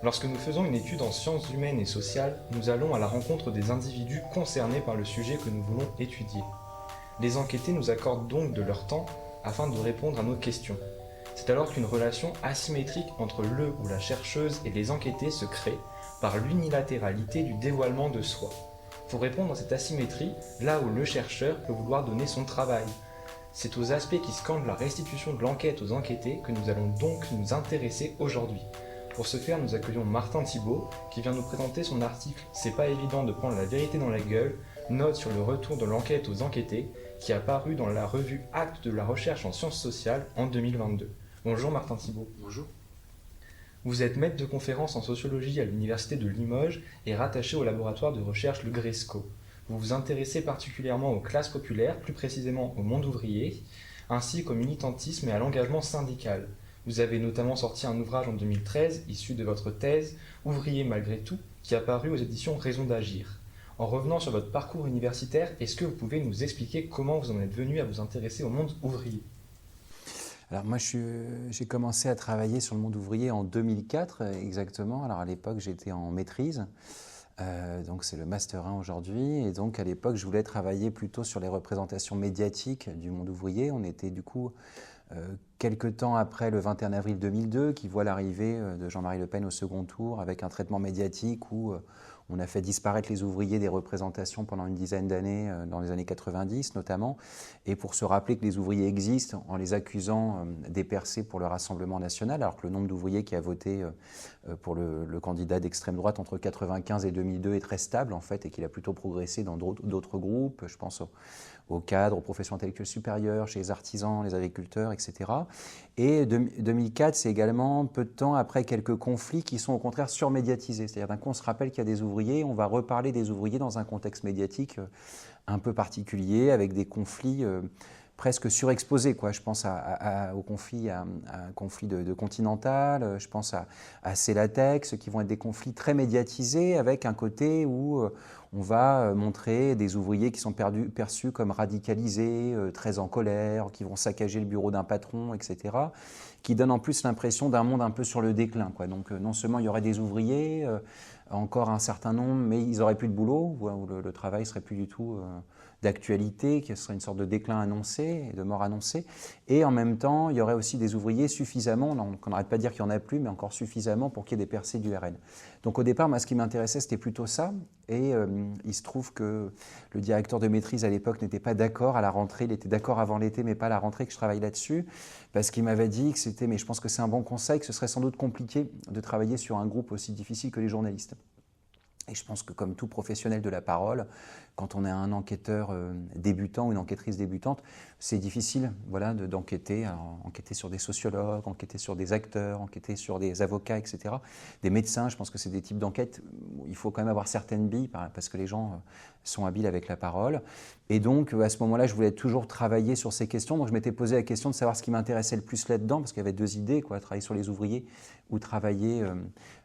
Lorsque nous faisons une étude en sciences humaines et sociales, nous allons à la rencontre des individus concernés par le sujet que nous voulons étudier. Les enquêtés nous accordent donc de leur temps afin de répondre à nos questions. C'est alors qu'une relation asymétrique entre le ou la chercheuse et les enquêtés se crée par l'unilatéralité du dévoilement de soi. Pour répondre à cette asymétrie, là où le chercheur peut vouloir donner son travail. C'est aux aspects qui scandent la restitution de l'enquête aux enquêtés que nous allons donc nous intéresser aujourd'hui. Pour ce faire, nous accueillons Martin Thibault qui vient nous présenter son article C'est pas évident de prendre la vérité dans la gueule, note sur le retour de l'enquête aux enquêtés, qui a paru dans la revue Actes de la recherche en sciences sociales en 2022. Bonjour Martin Thibault. Bonjour. Vous êtes maître de conférences en sociologie à l'université de Limoges et rattaché au laboratoire de recherche Le Gresco. Vous vous intéressez particulièrement aux classes populaires, plus précisément au monde ouvrier, ainsi qu'au militantisme et à l'engagement syndical. Vous avez notamment sorti un ouvrage en 2013, issu de votre thèse « Ouvrier malgré tout », qui a paru aux éditions Raison d'agir. En revenant sur votre parcours universitaire, est-ce que vous pouvez nous expliquer comment vous en êtes venu à vous intéresser au monde ouvrier ? Alors moi, j'ai commencé à travailler sur le monde ouvrier en 2004 exactement. Alors à l'époque, j'étais en maîtrise, donc c'est le Master 1 aujourd'hui. Et donc à l'époque, je voulais travailler plutôt sur les représentations médiatiques du monde ouvrier. On était du coup quelques temps après le 21 avril 2002, qui voit l'arrivée de Jean-Marie Le Pen au second tour avec un traitement médiatique où on a fait disparaître les ouvriers des représentations pendant une dizaine d'années, dans les années 90 notamment, et pour se rappeler que les ouvriers existent en les accusant d'épercer pour le Rassemblement national, alors que le nombre d'ouvriers qui a voté pour le candidat d'extrême droite entre 1995 et 2002 est très stable en fait, et qu'il a plutôt progressé dans d'autres groupes, je pense aux cadres, aux professions intellectuelles supérieures, chez les artisans, les agriculteurs, etc. Et 2004, c'est également peu de temps après quelques conflits qui sont au contraire surmédiatisés. C'est-à-dire d'un coup, on se rappelle qu'il y a des ouvriers, on va reparler des ouvriers dans un contexte médiatique un peu particulier, avec des conflits presque surexposés, quoi. Je pense au conflit, à un conflit de Continental, je pense à Celatex, qui vont être des conflits très médiatisés, avec un côté où on va montrer des ouvriers qui sont perçus comme radicalisés, très en colère, qui vont saccager le bureau d'un patron, etc., qui donnent en plus l'impression d'un monde un peu sur le déclin, quoi. Donc non seulement il y aurait des ouvriers, encore un certain nombre, mais ils n'auraient plus de boulot, où le travail serait plus du tout d'actualité, qui serait une sorte de déclin annoncé, de mort annoncée. Et en même temps, il y aurait aussi des ouvriers suffisamment, on n'arrête pas de dire qu'il n'y en a plus, mais encore suffisamment pour qu'il y ait des percées du RN. Donc au départ, moi, ce qui m'intéressait, c'était plutôt ça. Et il se trouve que le directeur de maîtrise à l'époque n'était pas d'accord à la rentrée, il était d'accord avant l'été, mais pas à la rentrée que je travaille là-dessus, parce qu'il m'avait dit que c'était, mais je pense que c'est un bon conseil, que ce serait sans doute compliqué de travailler sur un groupe aussi difficile que les journalistes. Et je pense que comme tout professionnel de la parole, quand on est un enquêteur débutant ou une enquêtrice débutante, c'est difficile d'enquêter. Alors, enquêter sur des sociologues, enquêter sur des acteurs, enquêter sur des avocats, etc. Des médecins, je pense que c'est des types d'enquêtes où il faut quand même avoir certaines billes parce que les gens sont habiles avec la parole. Et donc, à ce moment-là, je voulais toujours travailler sur ces questions. Donc, je m'étais posé la question de savoir ce qui m'intéressait le plus là-dedans, parce qu'il y avait deux idées, travailler sur les ouvriers ou travailler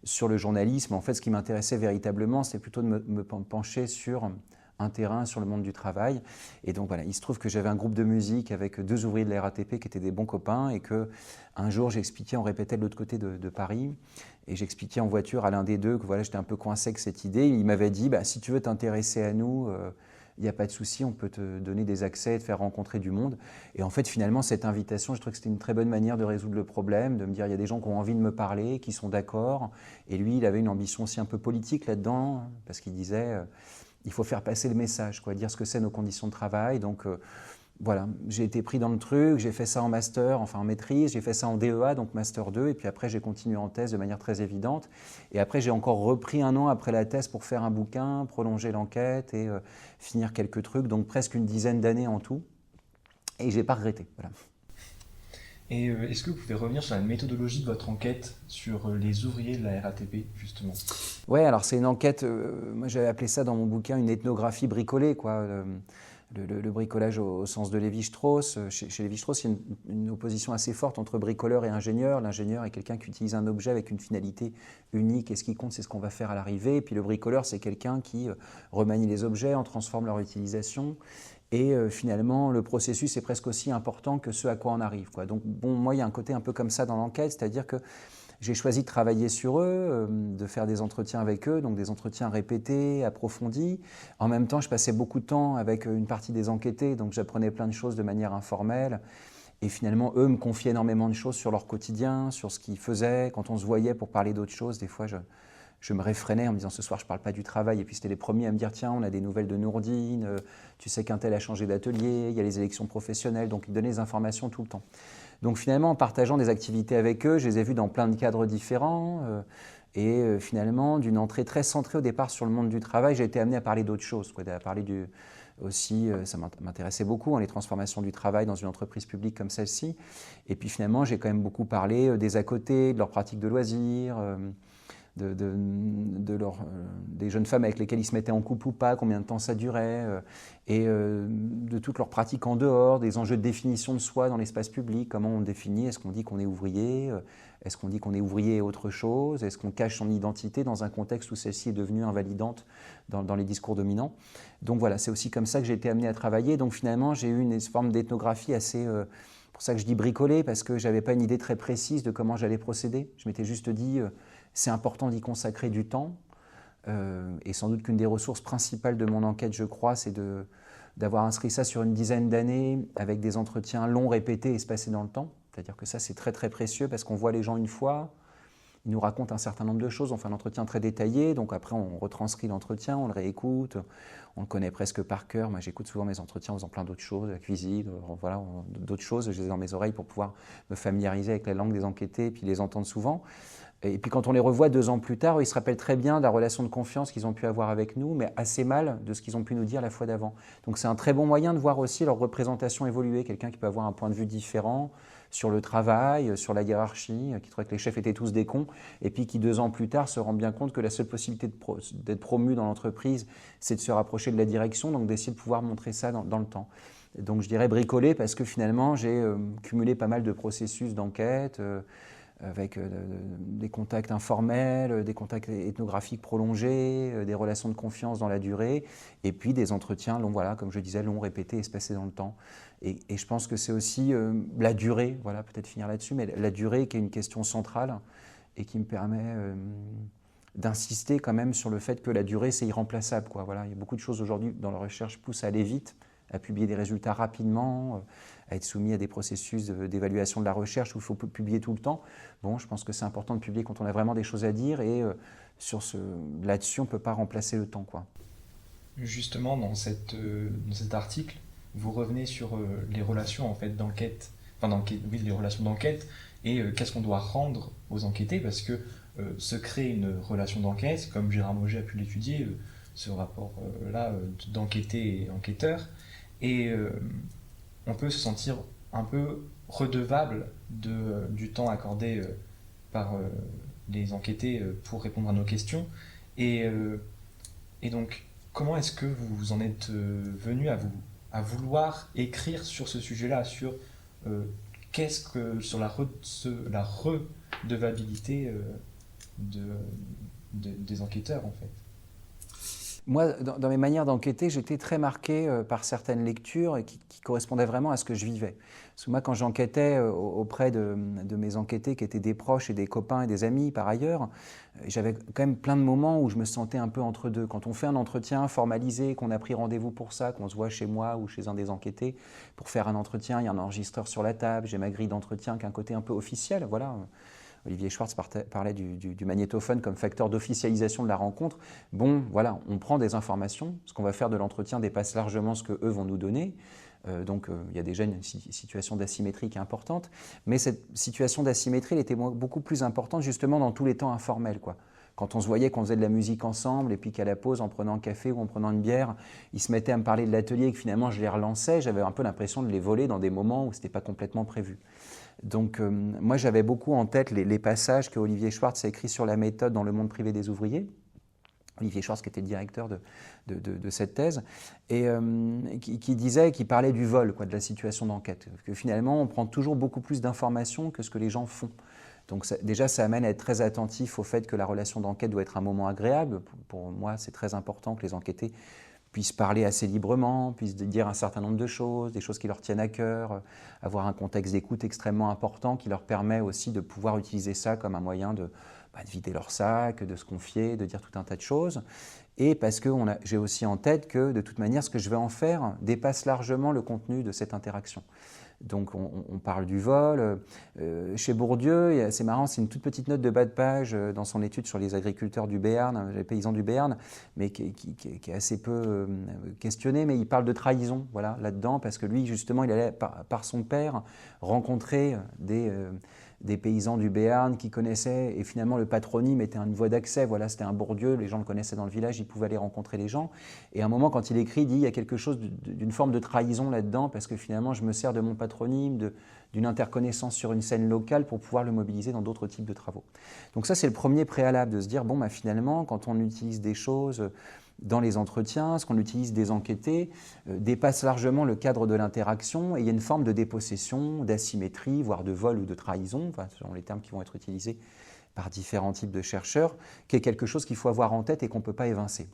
sur le journalisme. En fait, ce qui m'intéressait véritablement, c'était plutôt de me pencher sur un terrain, sur le monde du travail. Et donc voilà, il se trouve que j'avais un groupe de musique avec deux ouvriers de la RATP qui étaient des bons copains, et qu'un jour j'expliquais, on répétait de l'autre côté de Paris, et j'expliquais en voiture à l'un des deux que voilà, j'étais un peu coincé avec cette idée. Il m'avait dit, si tu veux t'intéresser à nous, il n'y a pas de souci, on peut te donner des accès et te faire rencontrer du monde. Et en fait, finalement, cette invitation, je trouve que c'était une très bonne manière de résoudre le problème, de me dire, il y a des gens qui ont envie de me parler, qui sont d'accord. Et lui, il avait une ambition aussi un peu politique là-dedans, parce qu'il disait, il faut faire passer le message, dire ce que c'est nos conditions de travail. Donc voilà, j'ai été pris dans le truc, j'ai fait ça en master, enfin en maîtrise, j'ai fait ça en DEA, donc master 2, et puis après j'ai continué en thèse de manière très évidente. Et après j'ai encore repris un an après la thèse pour faire un bouquin, prolonger l'enquête et finir quelques trucs, donc presque une dizaine d'années en tout. Et j'ai pas regretté, voilà. Et est-ce que vous pouvez revenir sur la méthodologie de votre enquête sur les ouvriers de la RATP, justement ? Ouais, alors c'est une enquête, moi j'avais appelé ça dans mon bouquin une ethnographie bricolée, Le bricolage au sens de Lévi-Strauss. Chez Lévi-Strauss, il y a une opposition assez forte entre bricoleur et ingénieur. L'ingénieur est quelqu'un qui utilise un objet avec une finalité unique, et ce qui compte, c'est ce qu'on va faire à l'arrivée. Et puis le bricoleur, c'est quelqu'un qui remanie les objets, en transforme leur utilisation. Et finalement, le processus est presque aussi important que ce à quoi on arrive, Donc bon, moi, il y a un côté un peu comme ça dans l'enquête, c'est-à-dire que J'ai choisi de travailler sur eux, de faire des entretiens avec eux, donc des entretiens répétés, approfondis. En même temps, je passais beaucoup de temps avec une partie des enquêtés, donc j'apprenais plein de choses de manière informelle. Et finalement, eux me confiaient énormément de choses sur leur quotidien, sur ce qu'ils faisaient. Quand on se voyait pour parler d'autres choses, des fois, je me réfrénais en me disant ce soir je ne parle pas du travail. Et puis c'était les premiers à me dire tiens, on a des nouvelles de Nourdine, tu sais qu'un tel a changé d'atelier, il y a les élections professionnelles, donc ils donnaient des informations tout le temps. Donc finalement, en partageant des activités avec eux, je les ai vus dans plein de cadres différents. Finalement, d'une entrée très centrée au départ sur le monde du travail, j'ai été amené à parler d'autres choses, à parler aussi, ça m'intéressait beaucoup, les transformations du travail dans une entreprise publique comme celle-ci. Et puis finalement, j'ai quand même beaucoup parlé des à côté, de leurs pratiques de loisirs, des jeunes femmes avec lesquelles ils se mettaient en couple ou pas, combien de temps ça durait, de toutes leurs pratiques en dehors, des enjeux de définition de soi dans l'espace public, comment on définit, est-ce qu'on dit qu'on est ouvrier, est-ce qu'on dit qu'on est ouvrier et autre chose, est-ce qu'on cache son identité dans un contexte où celle-ci est devenue invalidante dans les discours dominants. Donc voilà, c'est aussi comme ça que j'ai été amené à travailler. Donc finalement, j'ai eu une forme d'ethnographie assez... pour ça que je dis bricoler, parce que je n'avais pas une idée très précise de comment j'allais procéder. Je m'étais juste dit... c'est important d'y consacrer du temps et sans doute qu'une des ressources principales de mon enquête, je crois, c'est d'avoir inscrit ça sur une dizaine d'années avec des entretiens longs, répétés, espacés dans le temps. C'est-à-dire que ça, c'est très très précieux parce qu'on voit les gens une fois, ils nous racontent un certain nombre de choses, on fait un entretien très détaillé, donc après on retranscrit l'entretien, on le réécoute, on le connaît presque par cœur. Moi, j'écoute souvent mes entretiens en faisant plein d'autres choses, la cuisine, voilà, d'autres choses, je les ai dans mes oreilles pour pouvoir me familiariser avec la langue des enquêtés et puis les entendre souvent. Et puis quand on les revoit 2 ans plus tard, ils se rappellent très bien de la relation de confiance qu'ils ont pu avoir avec nous, mais assez mal de ce qu'ils ont pu nous dire la fois d'avant. Donc c'est un très bon moyen de voir aussi leur représentation évoluer, quelqu'un qui peut avoir un point de vue différent sur le travail, sur la hiérarchie, qui trouvait que les chefs étaient tous des cons, et puis qui 2 ans plus tard se rend bien compte que la seule possibilité d'être promu dans l'entreprise, c'est de se rapprocher de la direction, donc d'essayer de pouvoir montrer ça dans le temps. Donc je dirais bricoler parce que finalement j'ai cumulé pas mal de processus d'enquête, avec des contacts informels, des contacts ethnographiques prolongés, des relations de confiance dans la durée, et puis des entretiens longs, voilà, comme je disais, longs, répétés, espacés dans le temps. Et je pense que c'est aussi la durée, voilà, peut-être finir là-dessus, mais la durée qui est une question centrale et qui me permet d'insister quand même sur le fait que la durée, c'est irremplaçable, quoi. Voilà, il y a beaucoup de choses aujourd'hui dans la recherche poussent à aller vite, à publier des résultats rapidement, à être soumis à des processus d'évaluation de la recherche où il faut publier tout le temps. Bon, je pense que c'est important de publier quand on a vraiment des choses à dire et là-dessus, on ne peut pas remplacer le temps, quoi. Justement, dans cet article, vous revenez sur les relations en fait, d'enquête, oui, les relations d'enquête et qu'est-ce qu'on doit rendre aux enquêtés parce que se crée une relation d'enquête, comme Gérard Mauger a pu l'étudier, ce rapport-là d'enquêté et enquêteur, et on peut se sentir un peu redevable du temps accordé par les enquêtés pour répondre à nos questions. Et donc, comment est-ce que vous en êtes venu à vouloir écrire sur ce sujet-là, sur la redevabilité des enquêteurs, en fait? Moi, dans mes manières d'enquêter, j'étais très marqué par certaines lectures qui correspondaient vraiment à ce que je vivais. Parce que moi, quand j'enquêtais auprès de mes enquêtés, qui étaient des proches et des copains et des amis par ailleurs, j'avais quand même plein de moments où je me sentais un peu entre deux. Quand on fait un entretien formalisé, qu'on a pris rendez-vous pour ça, qu'on se voit chez moi ou chez un des enquêtés pour faire un entretien, il y a un enregistreur sur la table, j'ai ma grille d'entretien qui a un côté un peu officiel, voilà. Olivier Schwartz parlait du magnétophone comme facteur d'officialisation de la rencontre. Bon, voilà, on prend des informations. Ce qu'on va faire de l'entretien dépasse largement ce qu'eux vont nous donner. Donc, il y a déjà une situation d'asymétrie qui est importante. Mais cette situation d'asymétrie, elle était beaucoup plus importante justement dans tous les temps informels, quoi. Quand on se voyait qu'on faisait de la musique ensemble et puis qu'à la pause, en prenant un café ou en prenant une bière, ils se mettaient à me parler de l'atelier et que finalement je les relançais, j'avais un peu l'impression de les voler dans des moments où ce n'était pas complètement prévu. Donc moi j'avais beaucoup en tête les passages que Olivier Schwartz a écrits sur la méthode dans le monde privé des ouvriers. Olivier Schwartz qui était le directeur de cette thèse, et qui parlait du vol, quoi, de la situation d'enquête. Que finalement on prend toujours beaucoup plus d'informations que ce que les gens font. Donc déjà, ça amène à être très attentif au fait que la relation d'enquête doit être un moment agréable. Pour moi, c'est très important que les enquêtés puissent parler assez librement, puissent dire un certain nombre de choses, des choses qui leur tiennent à cœur, avoir un contexte d'écoute extrêmement important qui leur permet aussi de pouvoir utiliser ça comme un moyen de vider leur sac, de se confier, de dire tout un tas de choses. Et parce que j'ai aussi en tête que de toute manière, ce que je vais en faire dépasse largement le contenu de cette interaction. Donc on parle du vol. Chez Bourdieu, c'est marrant, c'est une toute petite note de bas de page dans son étude sur les agriculteurs du Béarn, les paysans du Béarn, mais qui est assez peu questionnée, mais il parle de trahison voilà, là-dedans, parce que lui, justement, il allait par son père rencontrer des paysans du Béarn qui connaissaient, et finalement le patronyme était une voie d'accès, voilà, c'était un Bourdieu, les gens le connaissaient dans le village, ils pouvaient aller rencontrer les gens. Et à un moment, quand il écrit, il dit il y a quelque chose d'une forme de trahison là-dedans, parce que finalement, je me sers de mon patronyme, d'une interconnaissance sur une scène locale pour pouvoir le mobiliser dans d'autres types de travaux. Donc ça, c'est le premier préalable, de se dire, finalement, quand on utilise des choses dans les entretiens, ce qu'on utilise des enquêtés, dépasse largement le cadre de l'interaction et il y a une forme de dépossession, d'asymétrie, voire de vol ou de trahison, selon les termes qui vont être utilisés par différents types de chercheurs, qui est quelque chose qu'il faut avoir en tête et qu'on ne peut pas évincer.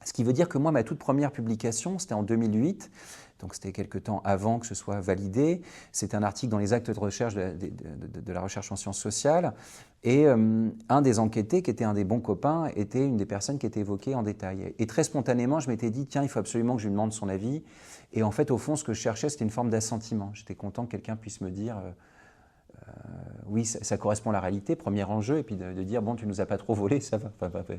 Ce qui veut dire que moi, ma toute première publication, c'était en 2008, donc c'était quelque temps avant que ce soit validé. C'était un article dans les actes de recherche de la recherche en sciences sociales. Et un des enquêtés, qui était un des bons copains, était une des personnes qui était évoquée en détail. Et très spontanément, je m'étais dit, tiens, il faut absolument que je lui demande son avis. Et en fait, au fond, ce que je cherchais, c'était une forme d'assentiment. J'étais content que quelqu'un puisse me dire... oui, ça correspond à la réalité, premier enjeu, et puis de dire, bon, tu nous as pas trop volé, ça va.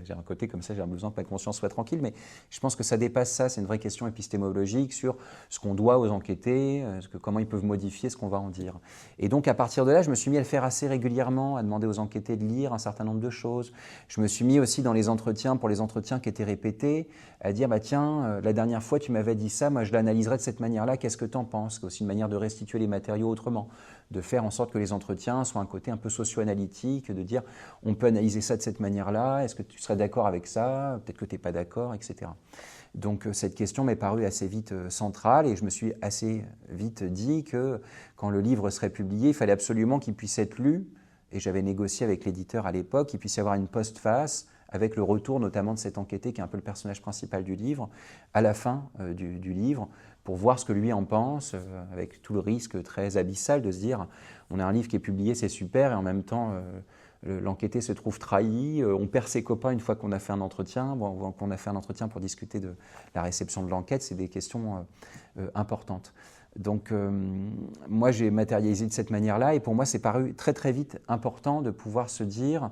J'ai un côté comme ça, j'ai besoin que ma conscience soit tranquille, mais je pense que ça dépasse ça, c'est une vraie question épistémologique sur ce qu'on doit aux enquêtés, comment ils peuvent modifier ce qu'on va en dire. Et donc, à partir de là, je me suis mis à le faire assez régulièrement, à demander aux enquêtés de lire un certain nombre de choses. Je me suis mis aussi dans les entretiens, pour les entretiens qui étaient répétés, à dire, tiens, la dernière fois, tu m'avais dit ça, moi, je l'analyserai de cette manière-là, qu'est-ce que tu en penses? C'est aussi une manière de restituer les matériaux autrement, de faire en sorte que les entretiens soient un côté un peu socio-analytique, de dire on peut analyser ça de cette manière-là, est-ce que tu serais d'accord avec ça, peut-être que tu n'es pas d'accord, etc. Donc cette question m'est parue assez vite centrale et je me suis assez vite dit que quand le livre serait publié, il fallait absolument qu'il puisse être lu, et j'avais négocié avec l'éditeur à l'époque, qu'il puisse y avoir une postface avec le retour notamment de cet enquêté qui est un peu le personnage principal du livre, à la fin du livre, pour voir ce que lui en pense, avec tout le risque très abyssal de se dire on a un livre qui est publié, c'est super, et en même temps l'enquêté se trouve trahi, on perd ses copains une fois qu'on a fait un entretien, qu'on a fait un entretien pour discuter de la réception de l'enquête, c'est des questions importantes. Donc moi j'ai matérialisé de cette manière-là, et pour moi c'est paru très très vite important de pouvoir se dire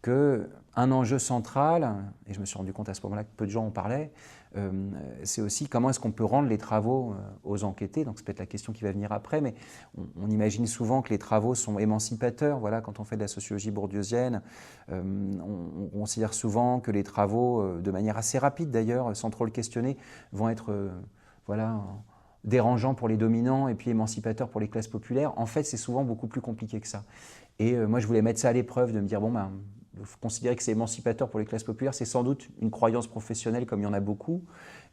qu'un enjeu central, et je me suis rendu compte à ce moment-là que peu de gens en parlaient, c'est aussi comment est-ce qu'on peut rendre les travaux aux enquêtés. Donc c'est peut-être la question qui va venir après, mais on imagine souvent que les travaux sont émancipateurs. Voilà, quand on fait de la sociologie bourdieusienne, on considère souvent que les travaux, de manière assez rapide d'ailleurs, sans trop le questionner, vont être dérangeants pour les dominants et puis émancipateurs pour les classes populaires. En fait, c'est souvent beaucoup plus compliqué que ça. Et moi, je voulais mettre ça à l'épreuve, de me dire, considérer que c'est émancipateur pour les classes populaires, c'est sans doute une croyance professionnelle comme il y en a beaucoup,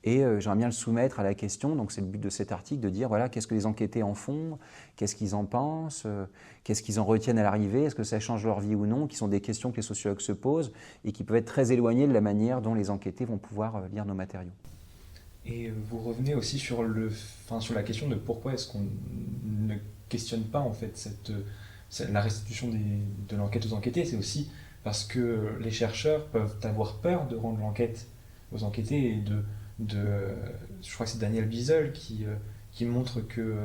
et j'aimerais bien le soumettre à la question, donc c'est le but de cet article, de dire voilà, qu'est-ce que les enquêtés en font, qu'est-ce qu'ils en pensent, qu'est-ce qu'ils en retiennent à l'arrivée, est-ce que ça change leur vie ou non, qui sont des questions que les sociologues se posent et qui peuvent être très éloignées de la manière dont les enquêtés vont pouvoir lire nos matériaux. Et vous revenez aussi sur la question de pourquoi est-ce qu'on ne questionne pas en fait la restitution de l'enquête aux enquêtés. C'est aussi parce que les chercheurs peuvent avoir peur de rendre l'enquête aux enquêtés, et je crois que c'est Daniel Biesel qui montre que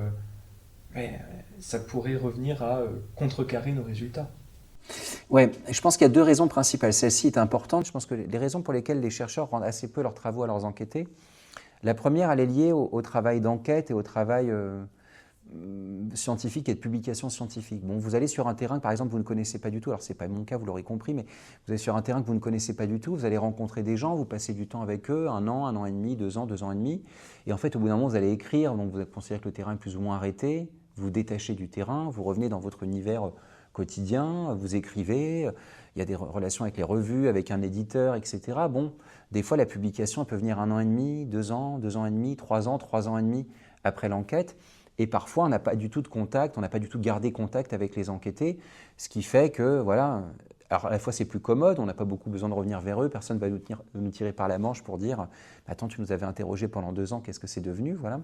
ça pourrait revenir à contrecarrer nos résultats. Oui, je pense qu'il y a deux raisons principales. Celle-ci est importante. Je pense que les raisons pour lesquelles les chercheurs rendent assez peu leurs travaux à leurs enquêtés, la première, elle est liée au travail d'enquête et au travail scientifique et de publication scientifique. Bon, vous allez sur un terrain que, par exemple, vous ne connaissez pas du tout. Alors, ce n'est pas mon cas, vous l'aurez compris, mais vous allez sur un terrain que vous ne connaissez pas du tout, vous allez rencontrer des gens, vous passez du temps avec eux, 1 an et demi, 2 ans et demi. Et en fait, au bout d'un moment, vous allez écrire, donc vous considérez que le terrain est plus ou moins arrêté, vous vous détachez du terrain, vous revenez dans votre univers quotidien, vous écrivez, il y a des relations avec les revues, avec un éditeur, etc. Bon, des fois, la publication elle peut venir 1 an et demi, 2 ans et demi, 3 ans et demi après l'enquête. Et parfois, on n'a pas du tout de contact, on n'a pas du tout gardé contact avec les enquêtés, ce qui fait que, voilà, alors à la fois c'est plus commode, on n'a pas beaucoup besoin de revenir vers eux, personne ne va nous tirer par la manche pour dire « Attends, tu nous avais interrogé pendant 2 ans, qu'est-ce que c'est devenu ?» Voilà.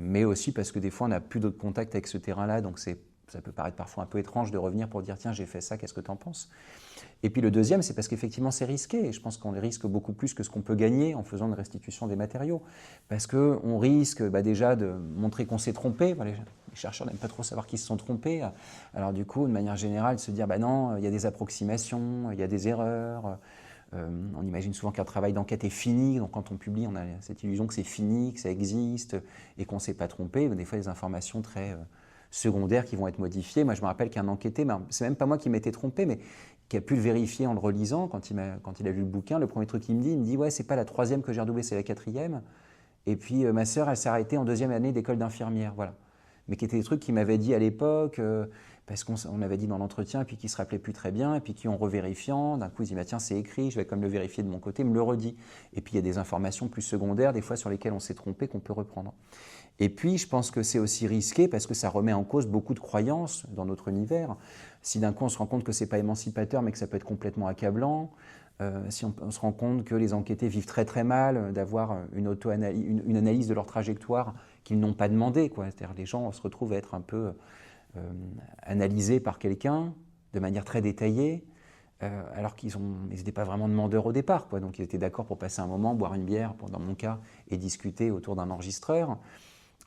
Mais aussi parce que des fois on n'a plus d'autres contacts avec ce terrain-là, donc ça peut paraître parfois un peu étrange de revenir pour dire « Tiens, j'ai fait ça, qu'est-ce que tu en penses ?» Et puis le deuxième, c'est parce qu'effectivement c'est risqué, et je pense qu'on risque beaucoup plus que ce qu'on peut gagner en faisant une restitution des matériaux. Parce qu'on risque déjà de montrer qu'on s'est trompé. Les chercheurs n'aiment pas trop savoir qu'ils se sont trompés. Alors du coup, de manière générale, de se dire non, il y a des approximations, il y a des erreurs. On imagine souvent qu'un travail d'enquête est fini, donc quand on publie, on a cette illusion que c'est fini, que ça existe, et qu'on ne s'est pas trompé. Des fois, des informations très secondaires qui vont être modifiées. Moi, je me rappelle qu'un enquêté, c'est même pas moi qui m'étais trompé, mais qui a pu le vérifier en le relisant, quand il a lu le bouquin, le premier truc qu'il me dit, ouais, c'est pas la 3e que j'ai redoublée, c'est la 4e. Et puis ma sœur, elle s'est arrêtée en 2e année d'école d'infirmière, voilà. Mais qui étaient des trucs qu'il m'avait dit à l'époque, parce qu'on avait dit dans l'entretien, et puis qui se rappelait plus très bien, et puis qui en revérifiant, d'un coup, il se dit, bah, tiens, c'est écrit, je vais quand même le vérifier de mon côté, me le redit. Et puis il y a des informations plus secondaires, des fois sur lesquelles on s'est trompé, qu'on peut reprendre. Et puis, je pense que c'est aussi risqué parce que ça remet en cause beaucoup de croyances dans notre univers. Si d'un coup on se rend compte que ce n'est pas émancipateur, mais que ça peut être complètement accablant, si on se rend compte que les enquêtés vivent très très mal d'avoir une analyse de leur trajectoire qu'ils n'ont pas demandé, quoi. C'est-à-dire les gens se retrouvent à être un peu analysés par quelqu'un de manière très détaillée, alors qu'ils n'étaient pas vraiment demandeurs au départ, quoi. Donc ils étaient d'accord pour passer un moment, boire une bière, dans mon cas, et discuter autour d'un enregistreur.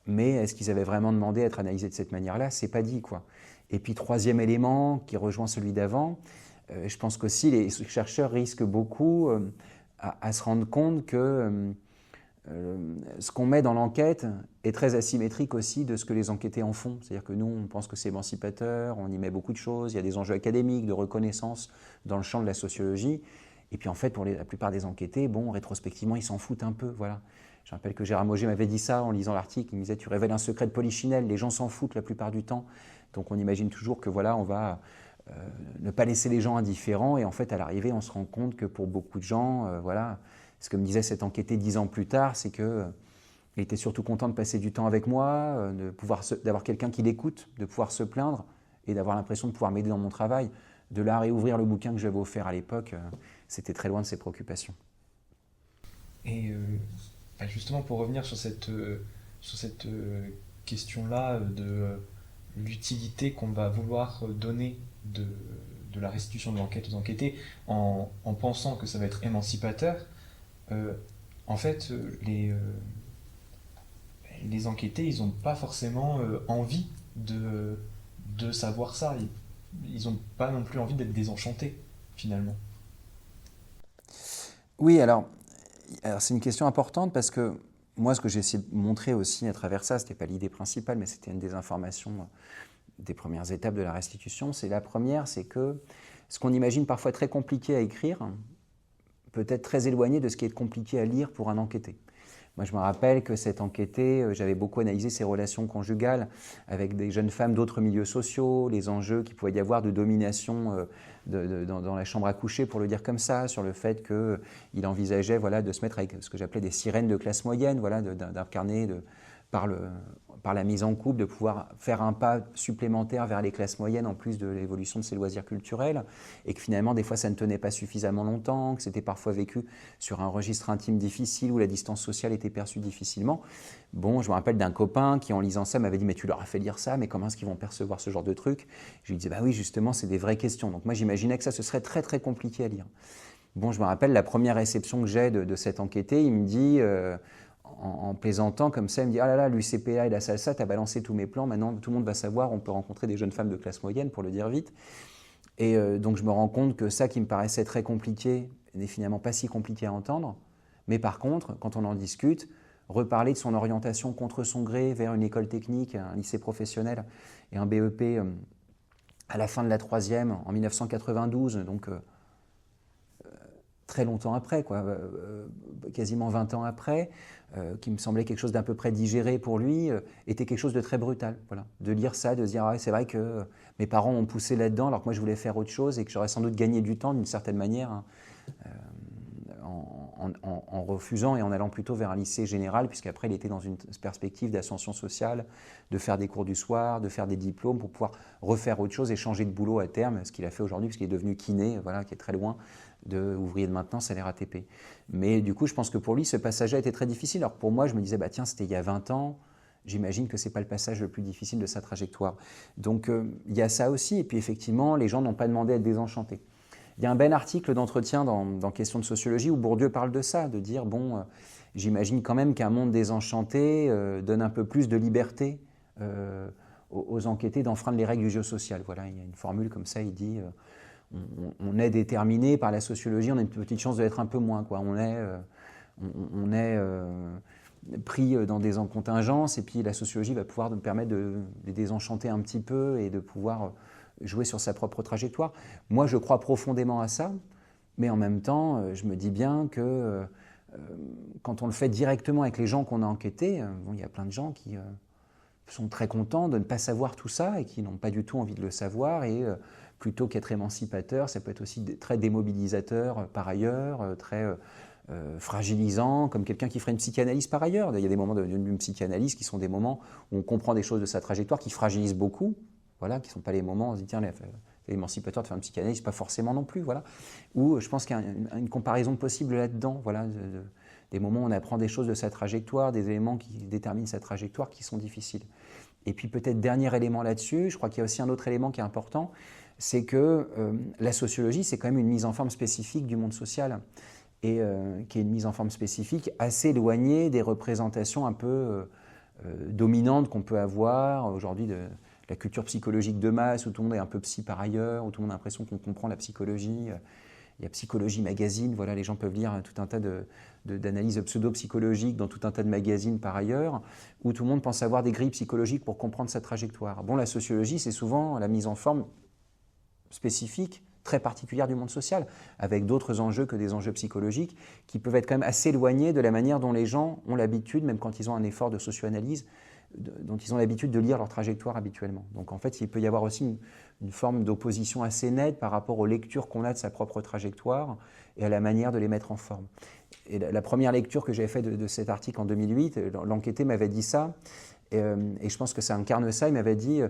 Mais est-ce qu'ils avaient vraiment demandé à être analysés de cette manière-là? C'est pas dit, quoi. Et puis, 3e élément qui rejoint celui d'avant, je pense qu'aussi les chercheurs risquent beaucoup à se rendre compte que ce qu'on met dans l'enquête est très asymétrique aussi de ce que les enquêtés en font. C'est-à-dire que nous, on pense que c'est émancipateur, on y met beaucoup de choses, il y a des enjeux académiques, de reconnaissance dans le champ de la sociologie. Et puis en fait, pour la plupart des enquêtés, rétrospectivement, ils s'en foutent un peu, voilà. Je rappelle que Gérard Mauger m'avait dit ça en lisant l'article. Il me disait « Tu révèles un secret de Polichinelle, les gens s'en foutent la plupart du temps. » Donc on imagine toujours que voilà, on va ne pas laisser les gens indifférents. Et en fait, à l'arrivée, on se rend compte que pour beaucoup de gens, voilà, ce que me disait cet enquêté 10 ans plus tard, c'est qu'il était surtout content de passer du temps avec moi, d'avoir quelqu'un qui l'écoute, de pouvoir se plaindre et d'avoir l'impression de pouvoir m'aider dans mon travail. De là à réouvrir le bouquin que j'avais offert à l'époque, c'était très loin de ses préoccupations. Et justement, pour revenir sur cette question-là de l'utilité qu'on va vouloir donner de la restitution de l'enquête aux enquêtés en pensant que ça va être émancipateur, en fait, les enquêtés, ils n'ont pas forcément envie de savoir ça. Ils n'ont pas non plus envie d'être désenchantés, finalement. Oui, alors c'est une question importante parce que moi, ce que j'ai essayé de montrer aussi à travers ça, ce n'était pas l'idée principale, mais c'était une des informations des premières étapes de la restitution. C'est la première, c'est que ce qu'on imagine parfois très compliqué à écrire peut être très éloigné de ce qui est compliqué à lire pour un enquêté. Moi, je me rappelle que cet enquêté, j'avais beaucoup analysé ses relations conjugales avec des jeunes femmes d'autres milieux sociaux, les enjeux qu'il pouvait y avoir de domination dans la chambre à coucher, pour le dire comme ça, sur le fait qu'il envisageait de se mettre avec ce que j'appelais des sirènes de classe moyenne, d'incarner par la mise en couple, de pouvoir faire un pas supplémentaire vers les classes moyennes en plus de l'évolution de ses loisirs culturels, et que finalement des fois ça ne tenait pas suffisamment longtemps, que c'était parfois vécu sur un registre intime difficile où la distance sociale était perçue difficilement. Bon, je me rappelle d'un copain qui en lisant ça m'avait dit « mais tu leur as fait lire ça, mais comment est-ce qu'ils vont percevoir ce genre de truc ?» Je lui disais « bah oui, justement, c'est des vraies questions. » Donc moi j'imaginais que ça, ce serait très très compliqué à lire. Bon, je me rappelle la première réception que j'ai de cet enquêté, il me dit... en plaisantant comme ça, il me dit « Ah là là, l'UCPA et la salsa, t'as balancé tous mes plans, maintenant tout le monde va savoir, on peut rencontrer des jeunes femmes de classe moyenne, pour le dire vite. » Et donc je me rends compte que ça qui me paraissait très compliqué n'est finalement pas si compliqué à entendre. Mais par contre, quand on en discute, reparler de son orientation contre son gré vers une école technique, un lycée professionnel et un BEP à la fin de la 3e, en 1992, donc très longtemps après, quasiment 20 ans après, qui me semblait quelque chose d'à peu près digéré pour lui, était quelque chose de très brutal. Voilà. De lire ça, de se dire ah, c'est vrai que mes parents m'ont poussé là-dedans alors que moi je voulais faire autre chose et que j'aurais sans doute gagné du temps d'une certaine manière en en refusant et en allant plutôt vers un lycée général, puisqu'après il était dans une perspective d'ascension sociale, de faire des cours du soir, de faire des diplômes pour pouvoir refaire autre chose et changer de boulot à terme, ce qu'il a fait aujourd'hui, puisqu'il est devenu kiné, voilà, qui est très loin de ouvrier de maintenance à la RATP. Mais du coup, je pense que pour lui, ce passage-là était très difficile. Alors pour moi, je me disais, bah, tiens, c'était il y a 20 ans, j'imagine que ce n'est pas le passage le plus difficile de sa trajectoire. Donc il y a ça aussi, et puis effectivement, les gens n'ont pas demandé à être désenchantés. Il y a un bel article d'entretien dans Questions de sociologie où Bourdieu parle de ça, de dire, bon, j'imagine quand même qu'un monde désenchanté donne un peu plus de liberté aux enquêtés d'enfreindre les règles du jeu social. Voilà, il y a une formule comme ça, il dit, on est déterminé par la sociologie, on a une petite chance de l'être un peu moins, quoi. On est pris dans des contingences, et puis la sociologie va pouvoir nous permettre de les désenchanter un petit peu et de pouvoir jouer sur sa propre trajectoire. Moi, je crois profondément à ça, mais en même temps, je me dis bien que quand on le fait directement avec les gens qu'on a enquêtés, bon, il y a plein de gens qui sont très contents de ne pas savoir tout ça et qui n'ont pas du tout envie de le savoir, et plutôt qu'être émancipateur, ça peut être aussi très démobilisateur par ailleurs, très fragilisant, comme quelqu'un qui ferait une psychanalyse par ailleurs. Il y a des moments d'une psychanalyse qui sont des moments où on comprend des choses de sa trajectoire qui fragilisent beaucoup, voilà, qui ne sont pas les moments où on se dit tiens, l'émancipateur de faire une psychanalyse, pas forcément non plus, voilà. Où je pense qu'il y a une comparaison possible là-dedans, voilà, des moments où on apprend des choses de sa trajectoire, des éléments qui déterminent sa trajectoire qui sont difficiles. Et puis peut-être dernier élément là-dessus, je crois qu'il y a aussi un autre élément qui est important, c'est que la sociologie, c'est quand même une mise en forme spécifique du monde social, et qui est une mise en forme spécifique assez éloignée des représentations un peu dominantes qu'on peut avoir aujourd'hui de la culture psychologique de masse, où tout le monde est un peu psy par ailleurs, où tout le monde a l'impression qu'on comprend la psychologie. Il y a Psychologie Magazine, voilà, les gens peuvent lire tout un tas d'analyses pseudo-psychologiques dans tout un tas de magazines par ailleurs, où tout le monde pense avoir des grilles psychologiques pour comprendre sa trajectoire. Bon, la sociologie, c'est souvent la mise en forme spécifique, très particulière du monde social, avec d'autres enjeux que des enjeux psychologiques, qui peuvent être quand même assez éloignés de la manière dont les gens ont l'habitude, même quand ils ont un effort de socio-analyse, dont ils ont l'habitude de lire leur trajectoire habituellement. Donc en fait, il peut y avoir aussi une forme d'opposition assez nette par rapport aux lectures qu'on a de sa propre trajectoire et à la manière de les mettre en forme. Et la première lecture que j'avais faite de cet article en 2008, l'enquêté m'avait dit ça, et je pense que ça incarne ça. Il m'avait dit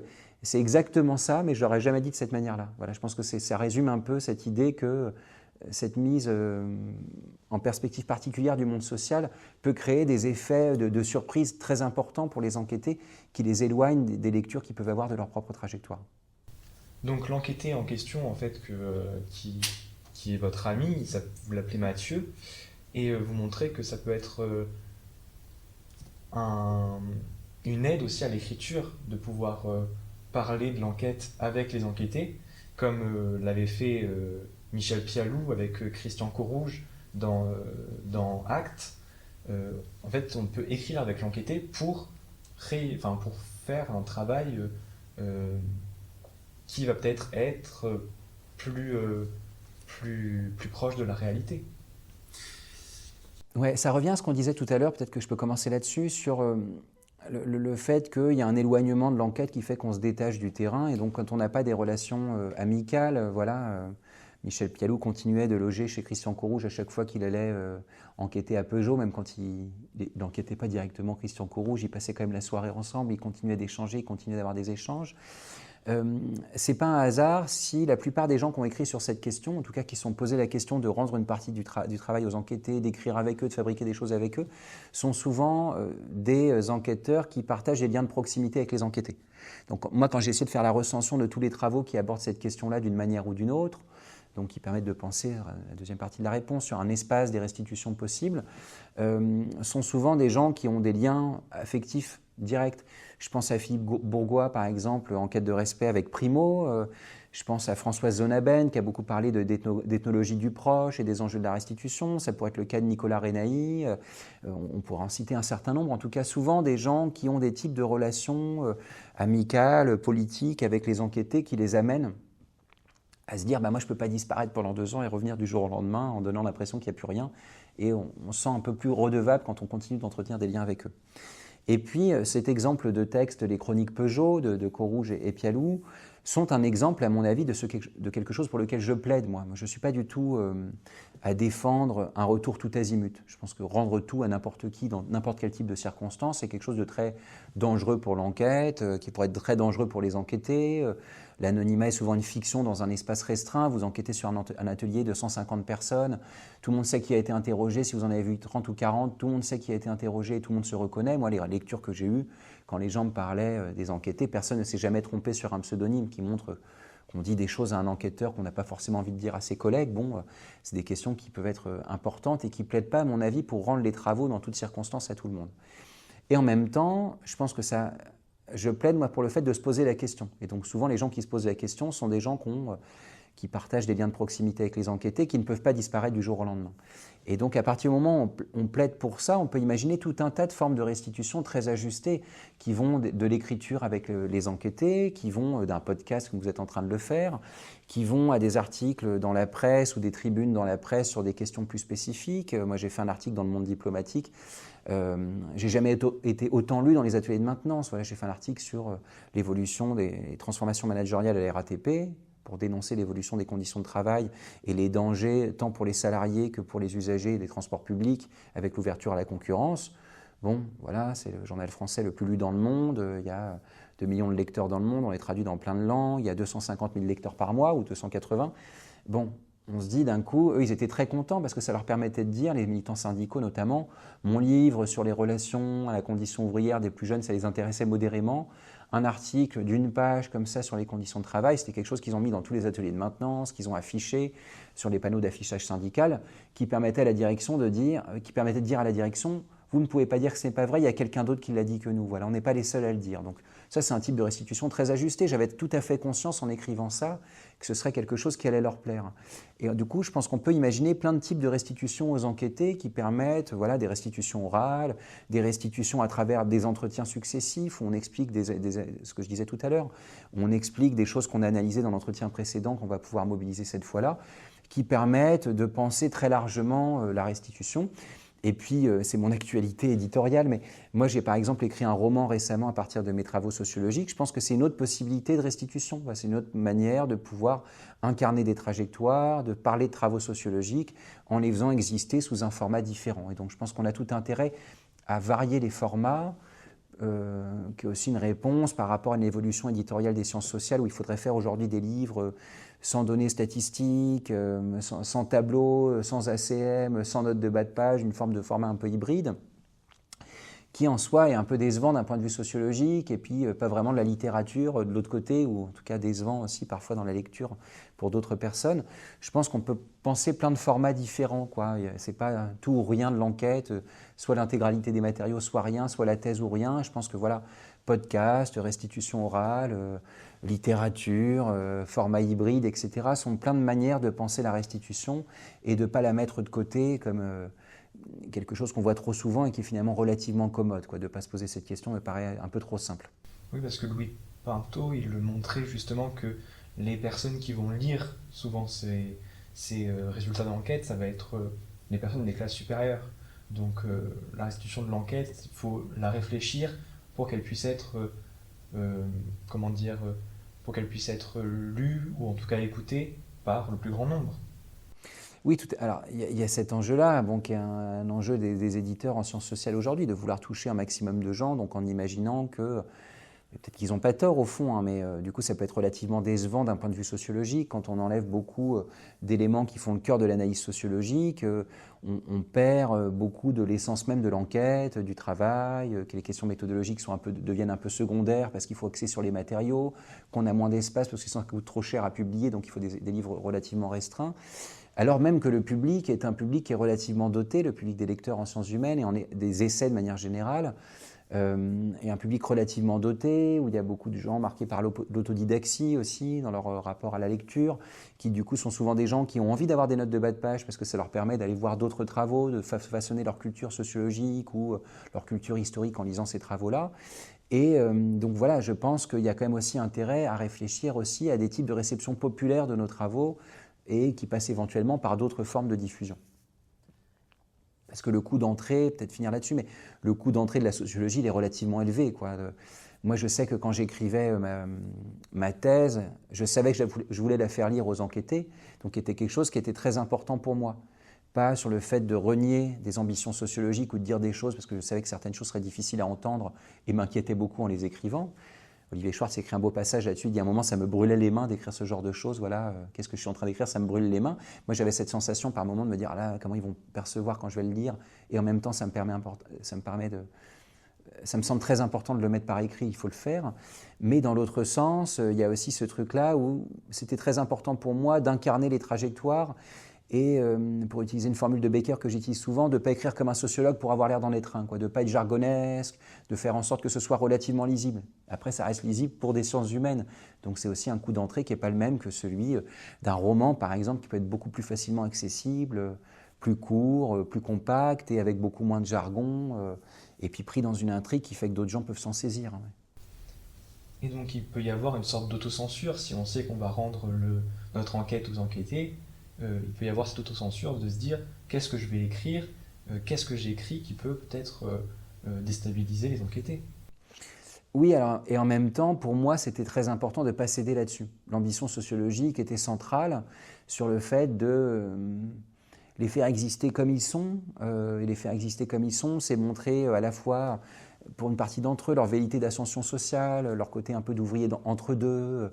c'est exactement ça, mais je ne l'aurais jamais dit de cette manière-là. Voilà, je pense que ça résume un peu cette idée que cette mise en perspective particulière du monde social peut créer des effets de surprise très importants pour les enquêtés, qui les éloignent des lectures qu'ils peuvent avoir de leur propre trajectoire. Donc l'enquêté en question, en fait, qui est votre ami, vous l'appelez Mathieu, et vous montrez que ça peut être une aide aussi à l'écriture, de pouvoir parler de l'enquête avec les enquêtés, comme l'avait fait Michel Pialou avec Christian Courrouge dans Actes. En fait, on peut écrire avec l'enquêté pour faire un travail qui va peut-être être plus proche de la réalité. Ouais, ça revient à ce qu'on disait tout à l'heure, peut-être que je peux commencer là-dessus, sur le fait qu'il y a un éloignement de l'enquête qui fait qu'on se détache du terrain, et donc quand on n'a pas des relations amicales, voilà, Michel Pialou continuait de loger chez Christian Courrouge à chaque fois qu'il allait enquêter à Peugeot, même quand il n'enquêtait pas directement Christian Courrouge, ils passaient quand même la soirée ensemble, ils continuaient d'échanger, ils continuaient d'avoir des échanges. C'est pas un hasard si la plupart des gens qui ont écrit sur cette question, en tout cas qui se sont posé la question de rendre une partie du travail aux enquêtés, d'écrire avec eux, de fabriquer des choses avec eux, sont souvent des enquêteurs qui partagent des liens de proximité avec les enquêtés. Donc moi, quand j'ai essayé de faire la recension de tous les travaux qui abordent cette question-là d'une manière ou d'une autre, donc qui permettent de penser à la deuxième partie de la réponse sur un espace des restitutions possibles, sont souvent des gens qui ont des liens affectifs directs. Je pense à Philippe Bourgois, par exemple, en quête de respect avec Primo. Je pense à Françoise Zonaben, qui a beaucoup parlé d'ethnologie du proche et des enjeux de la restitution. Ça pourrait être le cas de Nicolas Renaï. On pourra en citer un certain nombre. En tout cas, souvent des gens qui ont des types de relations amicales, politiques avec les enquêtés qui les amènent à se dire moi je ne peux pas disparaître pendant 2 ans et revenir du jour au lendemain en donnant l'impression qu'il n'y a plus rien. Et on se sent un peu plus redevable quand on continue d'entretenir des liens avec eux. Et puis cet exemple de texte, les chroniques Peugeot de Courrouge et Pialou, sont un exemple, à mon avis, de quelque chose pour lequel je plaide, moi. Je ne suis pas du tout à défendre un retour tout azimut. Je pense que rendre tout à n'importe qui, dans n'importe quel type de circonstance, c'est quelque chose de très dangereux pour l'enquête, qui pourrait être très dangereux pour les enquêtés. L'anonymat est souvent une fiction dans un espace restreint. Vous enquêtez sur un atelier de 150 personnes. Tout le monde sait qui a été interrogé. Si vous en avez vu 30 ou 40, tout le monde sait qui a été interrogé et tout le monde se reconnaît. Moi, les lectures que j'ai eues, quand les gens me parlaient des enquêtés, personne ne s'est jamais trompé sur un pseudonyme qui montre qu'on dit des choses à un enquêteur qu'on n'a pas forcément envie de dire à ses collègues. Bon, c'est des questions qui peuvent être importantes et qui ne plaident pas, à mon avis, pour rendre les travaux dans toutes circonstances à tout le monde. Et en même temps, je pense que je plaide, moi, pour le fait de se poser la question. Et donc, souvent, les gens qui se posent la question sont des gens qui partagent des liens de proximité avec les enquêtés, qui ne peuvent pas disparaître du jour au lendemain. Et donc, à partir du moment où on plaide pour ça, on peut imaginer tout un tas de formes de restitution très ajustées qui vont de l'écriture avec les enquêtés, qui vont d'un podcast comme vous êtes en train de le faire, qui vont à des articles dans la presse ou des tribunes dans la presse sur des questions plus spécifiques. Moi, j'ai fait un article dans le Monde diplomatique. J'ai jamais été autant lu dans les ateliers de maintenance. Voilà, j'ai fait un article sur l'évolution des transformations managériales à la RATP, pour dénoncer l'évolution des conditions de travail et les dangers tant pour les salariés que pour les usagers des transports publics avec l'ouverture à la concurrence. Bon, voilà, c'est le journal français le plus lu dans le monde. Il y a 2 millions de lecteurs dans le monde, on les traduit dans plein de langues. Il y a 250 000 lecteurs par mois ou 280. Bon, on se dit d'un coup, eux, ils étaient très contents parce que ça leur permettait de dire, les militants syndicaux notamment, mon livre sur les relations à la condition ouvrière des plus jeunes, ça les intéressait modérément. Un article d'une page comme ça sur les conditions de travail, c'était quelque chose qu'ils ont mis dans tous les ateliers de maintenance, qu'ils ont affiché sur les panneaux d'affichage syndical, qui permettait de dire à la direction, vous ne pouvez pas dire que ce n'est pas vrai, il y a quelqu'un d'autre qui l'a dit que nous. Voilà, on n'est pas les seuls à le dire. Donc ça, c'est un type de restitution très ajusté. J'avais tout à fait conscience en écrivant ça que ce serait quelque chose qui allait leur plaire. Et du coup, je pense qu'on peut imaginer plein de types de restitutions aux enquêtés qui permettent des restitutions orales, des restitutions à travers des entretiens successifs où on explique ce que je disais tout à l'heure, on explique des choses qu'on a analysées dans l'entretien précédent qu'on va pouvoir mobiliser cette fois-là, qui permettent de penser très largement la restitution. Et puis, c'est mon actualité éditoriale, mais moi, j'ai par exemple écrit un roman récemment à partir de mes travaux sociologiques. Je pense que c'est une autre possibilité de restitution. C'est une autre manière de pouvoir incarner des trajectoires, de parler de travaux sociologiques en les faisant exister sous un format différent. Et donc, je pense qu'on a tout intérêt à varier les formats, qui est aussi une réponse par rapport à une évolution éditoriale des sciences sociales où il faudrait faire aujourd'hui des livres sans données statistiques, sans tableau, sans ACM, sans notes de bas de page, une forme de format un peu hybride, qui en soi est un peu décevant d'un point de vue sociologique, et puis pas vraiment de la littérature de l'autre côté, ou en tout cas décevant aussi parfois dans la lecture pour d'autres personnes. Je pense qu'on peut penser plein de formats différents, quoi. C'est pas tout ou rien de l'enquête, soit l'intégralité des matériaux, soit rien, soit la thèse ou rien. Je pense que voilà, podcast, restitution orale, littérature, format hybride, etc. sont plein de manières de penser la restitution et de ne pas la mettre de côté comme quelque chose qu'on voit trop souvent et qui est finalement relativement commode. De ne pas se poser cette question me paraît un peu trop simple. Oui, parce que Louis Pinto, il le montrait justement que les personnes qui vont lire souvent ces résultats d'enquête, ça va être les personnes des classes supérieures. Donc la restitution de l'enquête, il faut la réfléchir pour qu'elle puisse être, pour qu'elle puisse être lue ou en tout cas écoutée par le plus grand nombre. Oui, alors il y a cet enjeu-là, qui est un enjeu des éditeurs en sciences sociales aujourd'hui, de vouloir toucher un maximum de gens, donc en imaginant que, peut-être qu'ils n'ont pas tort au fond, mais du coup ça peut être relativement décevant d'un point de vue sociologique, quand on enlève beaucoup d'éléments qui font le cœur de l'analyse sociologique, on perd beaucoup de l'essence même de l'enquête, du travail, que les questions méthodologiques deviennent un peu secondaires parce qu'il faut axer sur les matériaux, qu'on a moins d'espace parce que ça coûte trop cher à publier, donc il faut des livres relativement restreints. Alors même que le public est un public qui est relativement doté, le public des lecteurs en sciences humaines et des essais de manière générale, est un public relativement doté, où il y a beaucoup de gens marqués par l'autodidaxie aussi dans leur rapport à la lecture, qui du coup sont souvent des gens qui ont envie d'avoir des notes de bas de page parce que ça leur permet d'aller voir d'autres travaux, de façonner leur culture sociologique ou leur culture historique en lisant ces travaux-là. Et donc voilà, je pense qu'il y a quand même aussi intérêt à réfléchir aussi à des types de réception populaire de nos travaux et qui passent éventuellement par d'autres formes de diffusion. parce que le coût d'entrée, peut-être finir là-dessus, mais le coût d'entrée de la sociologie, il est relativement élevé, quoi. Moi, je sais que quand j'écrivais ma thèse, je savais que je voulais la faire lire aux enquêtés, donc c'était quelque chose qui était très important pour moi. Pas sur le fait de renier des ambitions sociologiques ou de dire des choses, parce que je savais que certaines choses seraient difficiles à entendre et m'inquiétaient beaucoup en les écrivant. Olivier Schwartz écrit un beau passage là-dessus, il dit à un moment ça me brûlait les mains d'écrire ce genre de choses, voilà, qu'est-ce que je suis en train d'écrire, ça me brûle les mains. Moi j'avais cette sensation par moment de me dire, ah là, comment ils vont percevoir quand je vais le lire, et en même temps ça me semble très important de le mettre par écrit, il faut le faire. Mais dans l'autre sens, il y a aussi ce truc-là où c'était très important pour moi d'incarner les trajectoires et, pour utiliser une formule de Becker que j'utilise souvent, de ne pas écrire comme un sociologue pour avoir l'air dans les trains, quoi, de ne pas être jargonesque, de faire en sorte que ce soit relativement lisible. Après, ça reste lisible pour des sciences humaines. Donc c'est aussi un coût d'entrée qui n'est pas le même que celui d'un roman, par exemple, qui peut être beaucoup plus facilement accessible, plus court, plus compact et avec beaucoup moins de jargon, et puis pris dans une intrigue qui fait que d'autres gens peuvent s'en saisir. Et donc il peut y avoir une sorte d'autocensure si on sait qu'on va rendre notre enquête aux enquêtés. Il peut y avoir cette autocensure de se dire qu'est-ce que je vais écrire, qu'est-ce que j'écris qui peut peut-être déstabiliser les enquêtés. Oui, alors, et en même temps, pour moi, c'était très important de ne pas céder là-dessus. L'ambition sociologique était centrale sur le fait de les faire exister comme ils sont. Et les faire exister comme ils sont, c'est montrer à la fois, pour une partie d'entre eux, leur velléité d'ascension sociale, leur côté un peu d'ouvrier entre deux,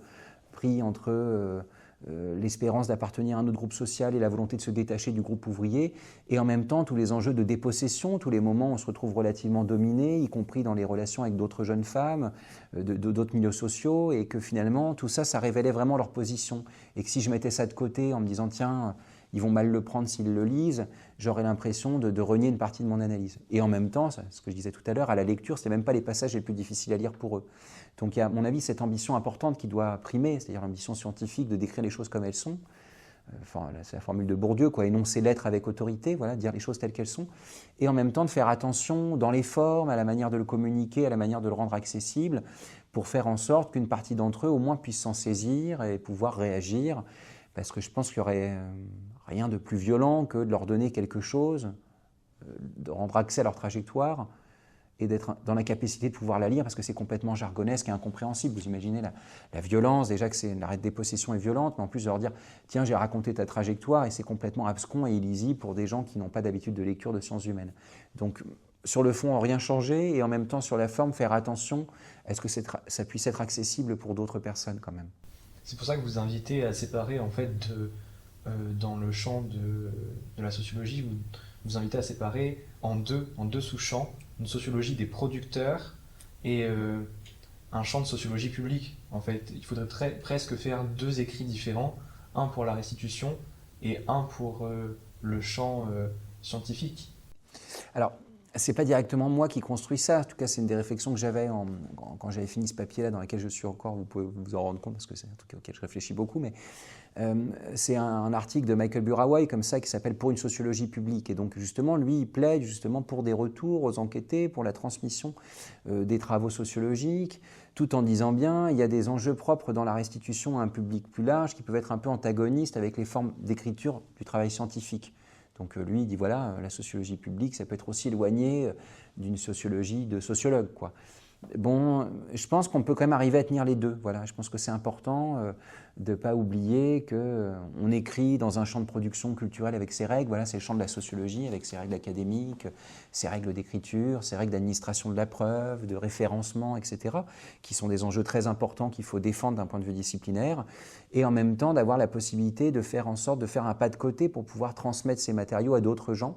pris entre l'espérance d'appartenir à un autre groupe social et la volonté de se détacher du groupe ouvrier, et en même temps tous les enjeux de dépossession, tous les moments où on se retrouve relativement dominé, y compris dans les relations avec d'autres jeunes femmes, d'autres milieux sociaux, et que finalement tout ça, ça révélait vraiment leur position. Et que si je mettais ça de côté en me disant tiens, ils vont mal le prendre s'ils le lisent, j'aurais l'impression de renier une partie de mon analyse. Et en même temps, ce que je disais tout à l'heure, à la lecture, c'est même pas les passages les plus difficiles à lire pour eux. Donc il y a, à mon avis, cette ambition importante qui doit primer, c'est-à-dire l'ambition scientifique de décrire les choses comme elles sont. Enfin, c'est la formule de Bourdieu, quoi, énoncer l'être avec autorité, voilà, dire les choses telles qu'elles sont. Et en même temps de faire attention dans les formes, à la manière de le communiquer, à la manière de le rendre accessible, pour faire en sorte qu'une partie d'entre eux au moins puisse s'en saisir et pouvoir réagir. Parce que je pense qu'il n'y aurait rien de plus violent que de leur donner quelque chose, de rendre accès à leur trajectoire, et d'être dans la capacité de pouvoir la lire parce que c'est complètement jargonesque et incompréhensible. Vous imaginez la violence, déjà que l'arrêt de dépossession est violente, mais en plus de leur dire « tiens, j'ai raconté ta trajectoire » et c'est complètement abscon et illisible pour des gens qui n'ont pas d'habitude de lecture de sciences humaines. Donc sur le fond, rien changer et en même temps sur la forme, faire attention à ce que ça puisse être accessible pour d'autres personnes quand même. C'est pour ça que vous invitez à séparer en fait dans le champ de la sociologie, vous invitez à séparer en deux sous-champs, une sociologie des producteurs et un champ de sociologie publique. En fait, il faudrait presque faire deux écrits différents, un pour la restitution et un pour le champ scientifique. Alors, c'est pas directement moi qui construis ça. En tout cas, c'est une des réflexions que j'avais quand j'avais fini ce papier-là, dans lequel je suis encore. Vous pouvez vous en rendre compte parce que c'est un truc auquel je réfléchis beaucoup. Mais c'est un article de Michael Burawoy comme ça qui s'appelle Pour une sociologie publique. Et donc justement, lui, il plaide justement pour des retours aux enquêtés, pour la transmission des travaux sociologiques, tout en disant bien, il y a des enjeux propres dans la restitution à un public plus large qui peuvent être un peu antagonistes avec les formes d'écriture du travail scientifique. Donc lui, il dit voilà, la sociologie publique, ça peut être aussi éloigné d'une sociologie de sociologue, quoi. Bon, je pense qu'on peut quand même arriver à tenir les deux. Voilà, je pense que c'est important de ne pas oublier qu'on écrit dans un champ de production culturelle avec ses règles. Voilà, c'est le champ de la sociologie avec ses règles académiques, ses règles d'écriture, ses règles d'administration de la preuve, de référencement, etc., qui sont des enjeux très importants qu'il faut défendre d'un point de vue disciplinaire. Et en même temps, d'avoir la possibilité de faire en sorte de faire un pas de côté pour pouvoir transmettre ces matériaux à d'autres gens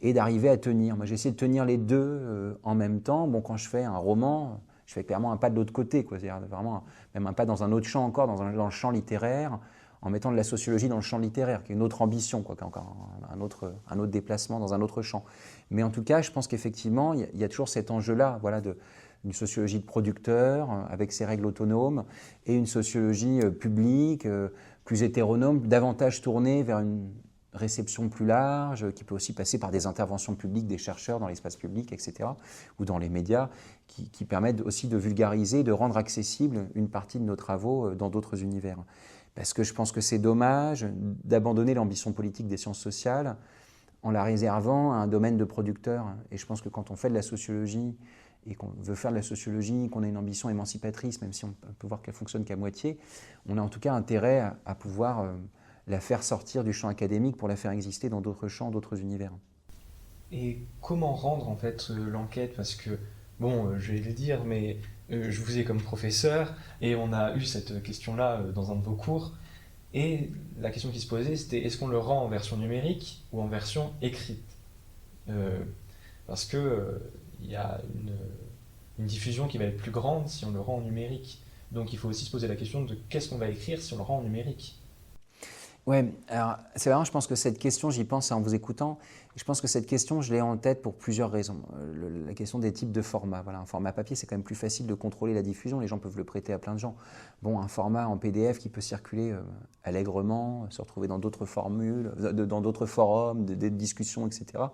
et d'arriver à tenir. Moi, j'ai essayé de tenir les deux en même temps. Bon, quand je fais un roman, je fais clairement un pas de l'autre côté, quoi. C'est-à-dire vraiment même un pas dans un autre champ encore, dans le champ littéraire, en mettant de la sociologie dans le champ littéraire, qui est une autre ambition, quoi, qui est encore un autre déplacement dans un autre champ. Mais en tout cas, je pense qu'effectivement, il y a toujours cet enjeu-là, voilà, une sociologie de producteur, avec ses règles autonomes, et une sociologie publique, plus hétéronome, davantage tournée vers une réception plus large, qui peut aussi passer par des interventions publiques des chercheurs dans l'espace public, etc., ou dans les médias, qui permettent aussi de vulgariser, de rendre accessible une partie de nos travaux dans d'autres univers. Parce que je pense que c'est dommage d'abandonner l'ambition politique des sciences sociales en la réservant à un domaine de producteurs. Et je pense que quand on fait de la sociologie et qu'on veut faire de la sociologie, qu'on a une ambition émancipatrice, même si on peut voir qu'elle fonctionne qu'à moitié, on a en tout cas intérêt à pouvoir la faire sortir du champ académique pour la faire exister dans d'autres champs, d'autres univers. Et comment rendre en fait l'enquête? Parce que, bon, je vais le dire, mais je vous ai comme professeur et on a eu cette question-là dans un de vos cours. Et la question qui se posait, c'était est-ce qu'on le rend en version numérique ou en version écrite? Euh, Parce que il y a une diffusion qui va être plus grande si on le rend en numérique. Donc il faut aussi se poser la question de qu'est-ce qu'on va écrire si on le rend en numérique. Ouais, alors c'est marrant, je pense que cette question, j'y pense en vous écoutant, et je pense que cette question, je l'ai en tête pour plusieurs raisons. La question des types de formats. Voilà, un format papier, c'est quand même plus facile de contrôler la diffusion, les gens peuvent le prêter à plein de gens. Bon, un format en PDF qui peut circuler allègrement, se retrouver dans d'autres formules, dans d'autres forums, des discussions, etc.,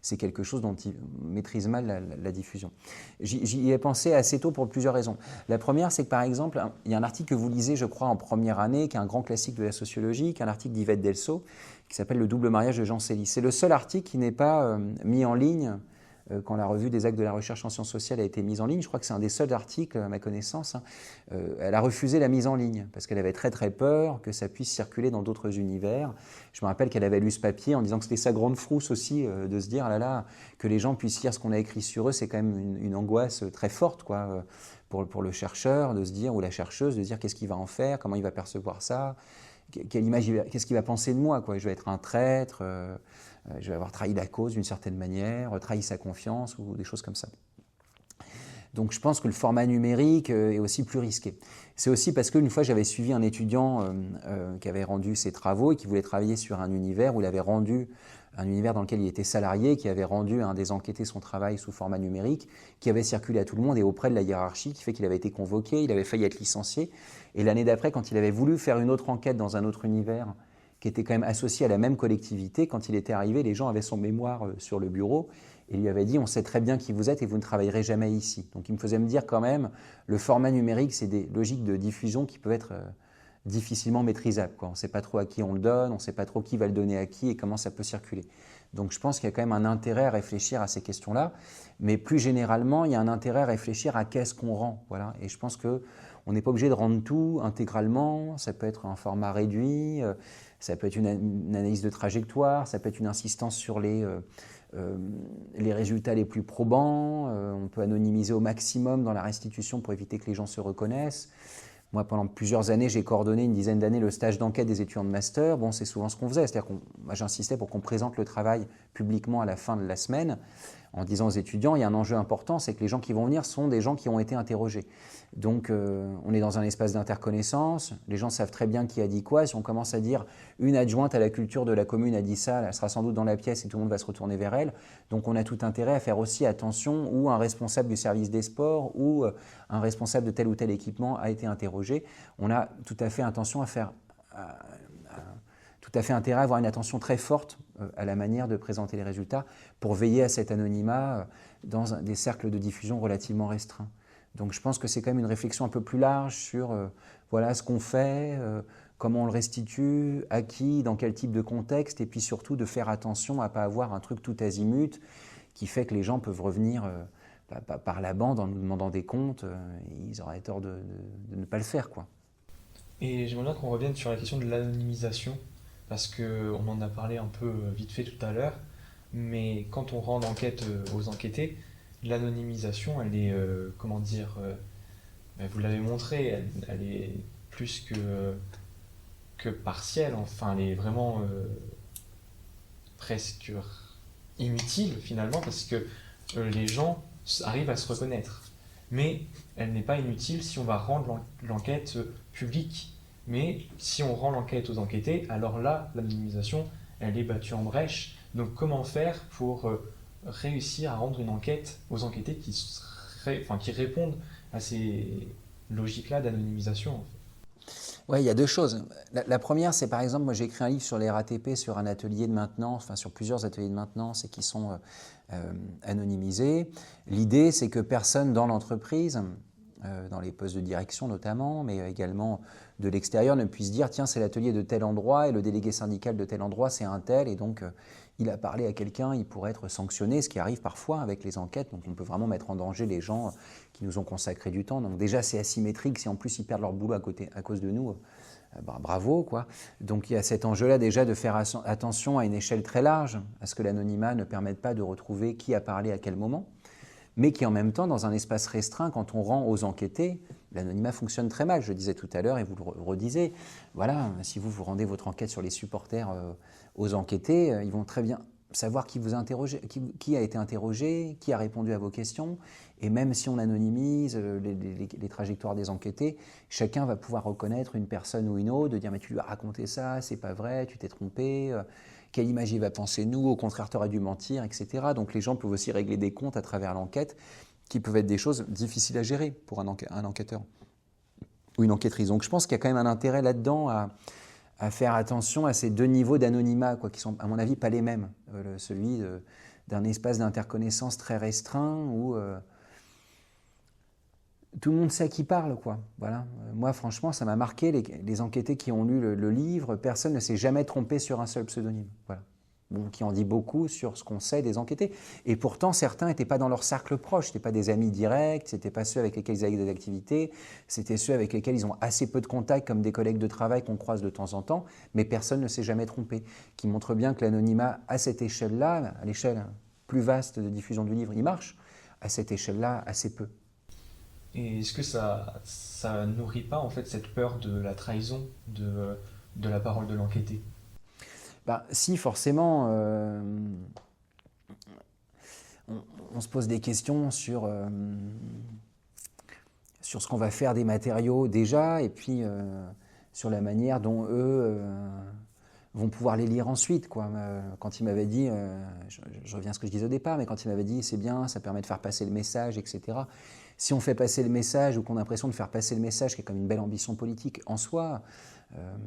c'est quelque chose dont ils maîtrisent mal la diffusion. J'y ai pensé assez tôt pour plusieurs raisons. La première, c'est que par exemple, il y a un article que vous lisez, je crois, en première année, qui est un grand classique de la sociologie, qui est un article d'Yvette Delceau, qui s'appelle Le double mariage de Jean Cély. C'est le seul article qui n'est pas mis en ligne quand la revue des actes de la recherche en sciences sociales a été mise en ligne. Je crois que c'est un des seuls articles, à ma connaissance. Elle a refusé la mise en ligne parce qu'elle avait très très peur que ça puisse circuler dans d'autres univers. Je me rappelle qu'elle avait lu ce papier en disant que c'était sa grande frousse aussi de se dire, ah là là, que les gens puissent lire ce qu'on a écrit sur eux, c'est quand même une angoisse très forte, quoi, pour le chercheur de se dire, ou la chercheuse, de se dire qu'est-ce qu'il va en faire, comment il va percevoir ça. Quelle image, qu'est-ce qu'il va penser de moi, quoi. Je vais être un traître, je vais avoir trahi la cause d'une certaine manière, trahi sa confiance ou des choses comme ça. Donc je pense que le format numérique est aussi plus risqué. C'est aussi parce qu'une fois j'avais suivi un étudiant qui avait rendu ses travaux et qui voulait travailler sur un univers où il avait rendu un univers dans lequel il était salarié, qui avait rendu un des enquêtés son travail sous format numérique, qui avait circulé à tout le monde et auprès de la hiérarchie, qui fait qu'il avait été convoqué, il avait failli être licencié. Et l'année d'après, quand il avait voulu faire une autre enquête dans un autre univers, qui était quand même associé à la même collectivité, quand il était arrivé, les gens avaient son mémoire sur le bureau et lui avaient dit « on sait très bien qui vous êtes et vous ne travaillerez jamais ici ». Donc il me faisait me dire quand même, le format numérique, c'est des logiques de diffusion qui peuvent être difficilement maîtrisables, quoi. On ne sait pas trop à qui on le donne, on ne sait pas trop qui va le donner à qui et comment ça peut circuler. Donc je pense qu'il y a quand même un intérêt à réfléchir à ces questions-là, mais plus généralement, il y a un intérêt à réfléchir à qu'est-ce qu'on rend. Voilà. Et je pense qu'on n'est pas obligé de rendre tout intégralement, ça peut être un format réduit, ça peut être une analyse de trajectoire, ça peut être une insistance sur les résultats les plus probants, on peut anonymiser au maximum dans la restitution pour éviter que les gens se reconnaissent. Moi, pendant plusieurs années, j'ai coordonné une dizaine d'années le stage d'enquête des étudiants de master. Bon, c'est souvent ce qu'on faisait, c'est-à-dire moi j'insistais pour qu'on présente le travail publiquement à la fin de la semaine, en disant aux étudiants, il y a un enjeu important, c'est que les gens qui vont venir sont des gens qui ont été interrogés. Donc on est dans un espace d'interconnaissance, les gens savent très bien qui a dit quoi. Si on commence à dire une adjointe à la culture de la commune a dit ça, elle sera sans doute dans la pièce et tout le monde va se retourner vers elle. Donc on a tout intérêt à faire aussi attention où un responsable du service des sports ou un responsable de tel ou tel équipement a été interrogé. On a tout à fait attention à faire... tout à fait intérêt à avoir une attention très forte à la manière de présenter les résultats pour veiller à cet anonymat dans des cercles de diffusion relativement restreints. Donc je pense que c'est quand même une réflexion un peu plus large sur voilà ce qu'on fait, comment on le restitue, à qui, dans quel type de contexte, et puis surtout de faire attention à ne pas avoir un truc tout azimut qui fait que les gens peuvent revenir par la bande en nous demandant des comptes, ils auraient tort de ne pas le faire, quoi. Et j'aimerais bien qu'on revienne sur la question de l'anonymisation, parce qu'on en a parlé un peu vite fait tout à l'heure, mais quand on rend l'enquête aux enquêtés, l'anonymisation, elle est, comment dire, vous l'avez montré, elle est plus que partielle, enfin, elle est vraiment presque inutile finalement, parce que les gens arrivent à se reconnaître. Mais elle n'est pas inutile si on va rendre l'enquête publique. Mais si on rend l'enquête aux enquêtés, alors là, l'anonymisation, elle est battue en brèche. Donc comment faire pour réussir à rendre une enquête aux enquêtés qui répondent à ces logiques-là d'anonymisation, en fait. Oui, il y a deux choses. La première, c'est par exemple, moi j'ai écrit un livre sur les RATP, sur un atelier de maintenance, enfin sur plusieurs ateliers de maintenance et qui sont anonymisés. L'idée, c'est que personne dans l'entreprise dans les postes de direction notamment, mais également de l'extérieur, ne puissent dire tiens, c'est l'atelier de tel endroit et le délégué syndical de tel endroit, c'est un tel, et donc il a parlé à quelqu'un, il pourrait être sanctionné, ce qui arrive parfois avec les enquêtes. Donc on peut vraiment mettre en danger les gens qui nous ont consacré du temps. Donc déjà, c'est asymétrique. Si en plus ils perdent leur boulot à cause de nous, bravo, quoi. Donc il y a cet enjeu-là déjà de faire attention à une échelle très large, à ce que l'anonymat ne permette pas de retrouver qui a parlé à quel moment, mais qui en même temps, dans un espace restreint, quand on rend aux enquêtés, l'anonymat fonctionne très mal. Je le disais tout à l'heure et vous le redisez. Voilà, si vous rendez votre enquête sur les supporters aux enquêtés, ils vont très bien savoir qui vous a interrogé, qui a été interrogé, qui a répondu à vos questions. Et même si on anonymise les trajectoires des enquêtés, chacun va pouvoir reconnaître une personne ou une autre, de dire mais tu lui as raconté ça, c'est pas vrai, tu t'es trompé, quelle image il va penser nous, au contraire tu aurais dû mentir, etc. Donc les gens peuvent aussi régler des comptes à travers l'enquête, qui peuvent être des choses difficiles à gérer pour un enquêteur ou une enquêtrice. Donc je pense qu'il y a quand même un intérêt là-dedans à faire attention à ces deux niveaux d'anonymat, qui sont à mon avis pas les mêmes. Celui d'un espace d'interconnaissance très restreint où tout le monde sait à qui parle, quoi. Voilà. Moi, franchement, ça m'a marqué, les enquêtés qui ont lu le livre, personne ne s'est jamais trompé sur un seul pseudonyme. Voilà. Bon, qui en dit beaucoup sur ce qu'on sait des enquêtés. Et pourtant, certains n'étaient pas dans leur cercle proche, ce n'étaient pas des amis directs, ce n'étaient pas ceux avec lesquels ils avaient des activités, c'était ceux avec lesquels ils ont assez peu de contacts, comme des collègues de travail qu'on croise de temps en temps, mais personne ne s'est jamais trompé, qui montre bien que l'anonymat, à cette échelle-là, à l'échelle plus vaste de diffusion du livre, il marche, à cette échelle-là, assez peu. Et est-ce que ça nourrit pas en fait cette peur de la trahison de la parole de l'enquêté? Si, forcément, on se pose des questions sur ce qu'on va faire des matériaux déjà, et puis sur la manière dont eux vont pouvoir les lire ensuite, quoi. Quand il m'avait dit, je reviens à ce que je disais au départ, mais quand il m'avait dit c'est bien, ça permet de faire passer le message, etc. Si on fait passer le message ou qu'on a l'impression de faire passer le message, qui est comme une belle ambition politique en soi,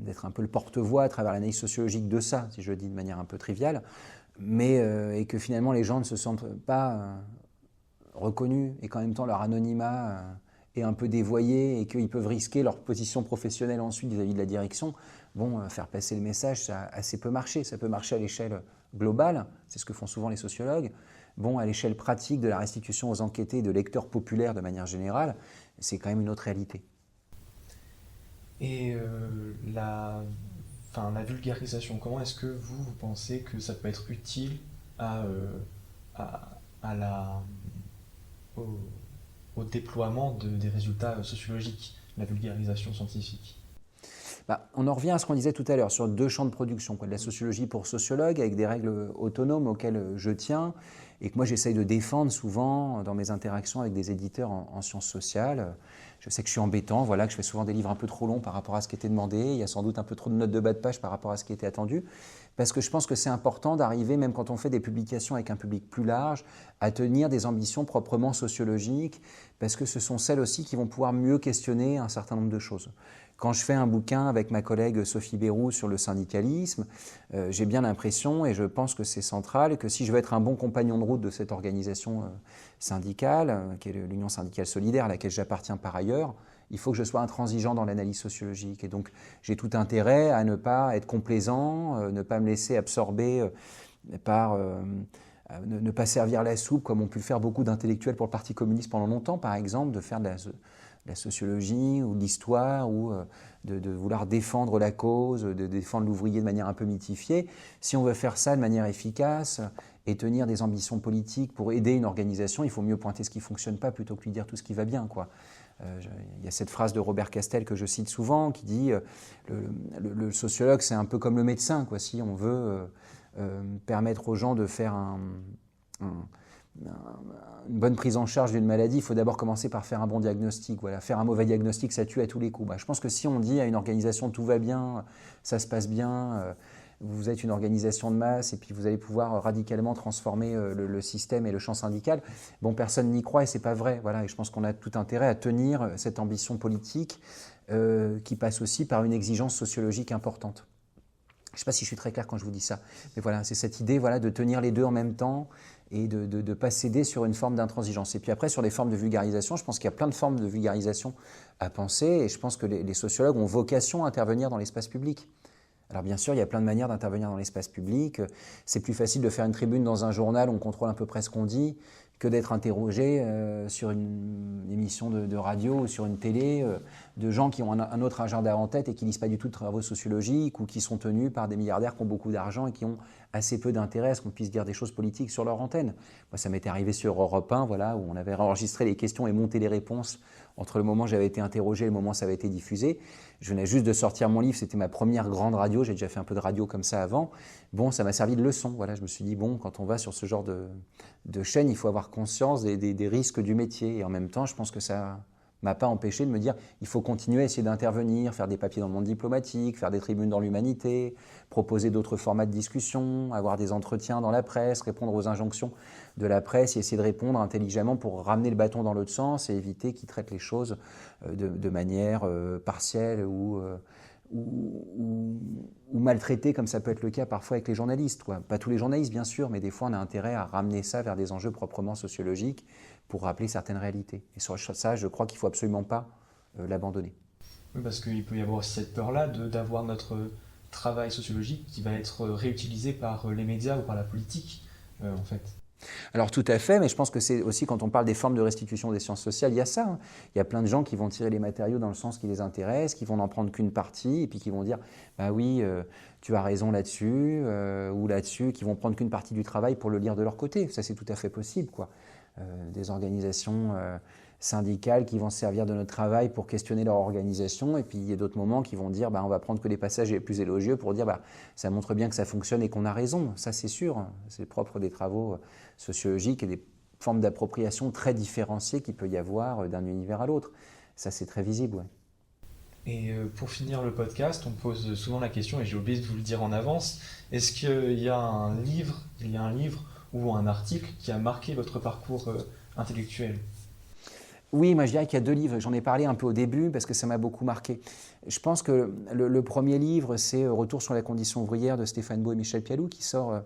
d'être un peu le porte-voix à travers l'analyse sociologique de ça, si je le dis de manière un peu triviale, mais et que finalement les gens ne se sentent pas reconnus et qu'en même temps leur anonymat est un peu dévoyé et qu'ils peuvent risquer leur position professionnelle ensuite vis-à-vis de la direction. Bon, faire passer le message, ça a assez peu marché. Ça peut marcher à l'échelle globale, c'est ce que font souvent les sociologues. Bon, à l'échelle pratique de la restitution aux enquêtés de lecteurs populaires de manière générale, c'est quand même une autre réalité. Et la vulgarisation, comment est-ce que vous pensez que ça peut être utile à, à la, au, au déploiement des résultats sociologiques, la vulgarisation scientifique? On en revient à ce qu'on disait tout à l'heure sur deux champs de production, de la sociologie pour sociologues avec des règles autonomes auxquelles je tiens et que moi j'essaye de défendre souvent dans mes interactions avec des éditeurs en sciences sociales. Je sais que je suis embêtant, voilà, que je fais souvent des livres un peu trop longs par rapport à ce qui était demandé, il y a sans doute un peu trop de notes de bas de page par rapport à ce qui était attendu, parce que je pense que c'est important d'arriver, même quand on fait des publications avec un public plus large, à tenir des ambitions proprement sociologiques, parce que ce sont celles aussi qui vont pouvoir mieux questionner un certain nombre de choses. Quand je fais un bouquin avec ma collègue Sophie Bérou sur le syndicalisme, j'ai bien l'impression, et je pense que c'est central, que si je veux être un bon compagnon de route de cette organisation syndicale, qui est l'Union syndicale solidaire, à laquelle j'appartiens par ailleurs, il faut que je sois intransigeant dans l'analyse sociologique. Et donc j'ai tout intérêt à ne pas être complaisant, ne pas me laisser absorber par... ne pas servir la soupe, comme ont pu le faire beaucoup d'intellectuels pour le Parti communiste pendant longtemps, par exemple, de faire de la sociologie ou de l'histoire ou de vouloir défendre la cause, de défendre l'ouvrier de manière un peu mythifiée. Si on veut faire ça de manière efficace et tenir des ambitions politiques pour aider une organisation, il faut mieux pointer ce qui ne fonctionne pas plutôt que lui dire tout ce qui va bien, quoi. Il y a cette phrase de Robert Castel que je cite souvent qui dit le sociologue c'est un peu comme le médecin, quoi. Si on veut permettre aux gens de faire une bonne prise en charge d'une maladie, il faut d'abord commencer par faire un bon diagnostic. Voilà. Faire un mauvais diagnostic, ça tue à tous les coups. Je pense que si on dit à une organisation tout va bien, ça se passe bien, vous êtes une organisation de masse et puis vous allez pouvoir radicalement transformer le système et le champ syndical, personne n'y croit et c'est pas vrai. Voilà. Et je pense qu'on a tout intérêt à tenir cette ambition politique qui passe aussi par une exigence sociologique importante. Je ne sais pas si je suis très clair quand je vous dis ça, mais voilà, c'est cette idée voilà, de tenir les deux en même temps et de ne pas céder sur une forme d'intransigeance. Et puis après, sur les formes de vulgarisation, je pense qu'il y a plein de formes de vulgarisation à penser, et je pense que les sociologues ont vocation à intervenir dans l'espace public. Alors bien sûr, il y a plein de manières d'intervenir dans l'espace public. C'est plus facile de faire une tribune dans un journal où on contrôle à peu près ce qu'on dit que d'être interrogé sur une émission de radio ou sur une télé de gens qui ont un autre agenda en tête et qui ne lisent pas du tout de travaux sociologiques ou qui sont tenus par des milliardaires qui ont beaucoup d'argent et qui ont assez peu d'intérêt à ce qu'on puisse dire des choses politiques sur leur antenne. Moi, ça m'était arrivé sur Europe 1, voilà, où on avait enregistré les questions et monté les réponses entre le moment où j'avais été interrogé et le moment où ça avait été diffusé. Je venais juste de sortir mon livre, c'était ma première grande radio, j'ai déjà fait un peu de radio comme ça avant. Bon, ça m'a servi de leçon. Voilà, je me suis dit, bon, quand on va sur ce genre de chaîne, il faut avoir conscience des risques du métier. Et en même temps, je pense que ça m'a pas empêché de me dire, il faut continuer à essayer d'intervenir, faire des papiers dans le monde diplomatique, faire des tribunes dans l'humanité, proposer d'autres formats de discussion, avoir des entretiens dans la presse, répondre aux injonctions de la presse et essayer de répondre intelligemment pour ramener le bâton dans l'autre sens et éviter qu'ils traitent les choses de manière partielle ou maltraitée, comme ça peut être le cas parfois avec les journalistes, quoi. Pas tous les journalistes, bien sûr, mais des fois, on a intérêt à ramener ça vers des enjeux proprement sociologiques pour rappeler certaines réalités. Et sur ça, je crois qu'il ne faut absolument pas l'abandonner. Oui, parce qu'il peut y avoir aussi cette peur-là d'avoir notre travail sociologique qui va être réutilisé par les médias ou par la politique, en fait. Alors tout à fait, mais je pense que c'est aussi quand on parle des formes de restitution des sciences sociales, il y a ça. Hein. Il y a plein de gens qui vont tirer les matériaux dans le sens qui les intéresse, qui vont n'en prendre qu'une partie, et puis qui vont dire « bah oui, tu as raison là-dessus ou là-dessus », qui vont prendre qu'une partie du travail pour le lire de leur côté. Ça, c'est tout à fait possible, quoi. Des organisations syndicales qui vont se servir de notre travail pour questionner leur organisation, et puis il y a d'autres moments qui vont dire bah, on va prendre que les passages les plus élogieux pour dire bah, ça montre bien que ça fonctionne et qu'on a raison. Ça, c'est sûr, c'est propre des travaux sociologiques et des formes d'appropriation très différenciées qu'il peut y avoir d'un univers à l'autre. Ça, c'est très visible. Ouais. Et pour finir le podcast, on pose souvent la question, et j'ai oublié de vous le dire en avance, est-ce qu'il y a un livre ou un article qui a marqué votre parcours intellectuel ? Oui, moi je dirais qu'il y a 2 livres. J'en ai parlé un peu au début parce que ça m'a beaucoup marqué. Je pense que le premier livre, c'est Retour sur la condition ouvrière de Stéphane Beau et Michel Pialou, qui sort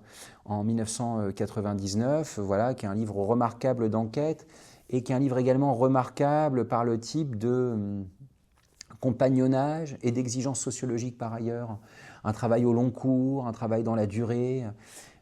en 1999, voilà, qui est un livre remarquable d'enquête et qui est un livre également remarquable par le type de compagnonnage et d'exigence sociologique par ailleurs. Un travail au long cours, un travail dans la durée.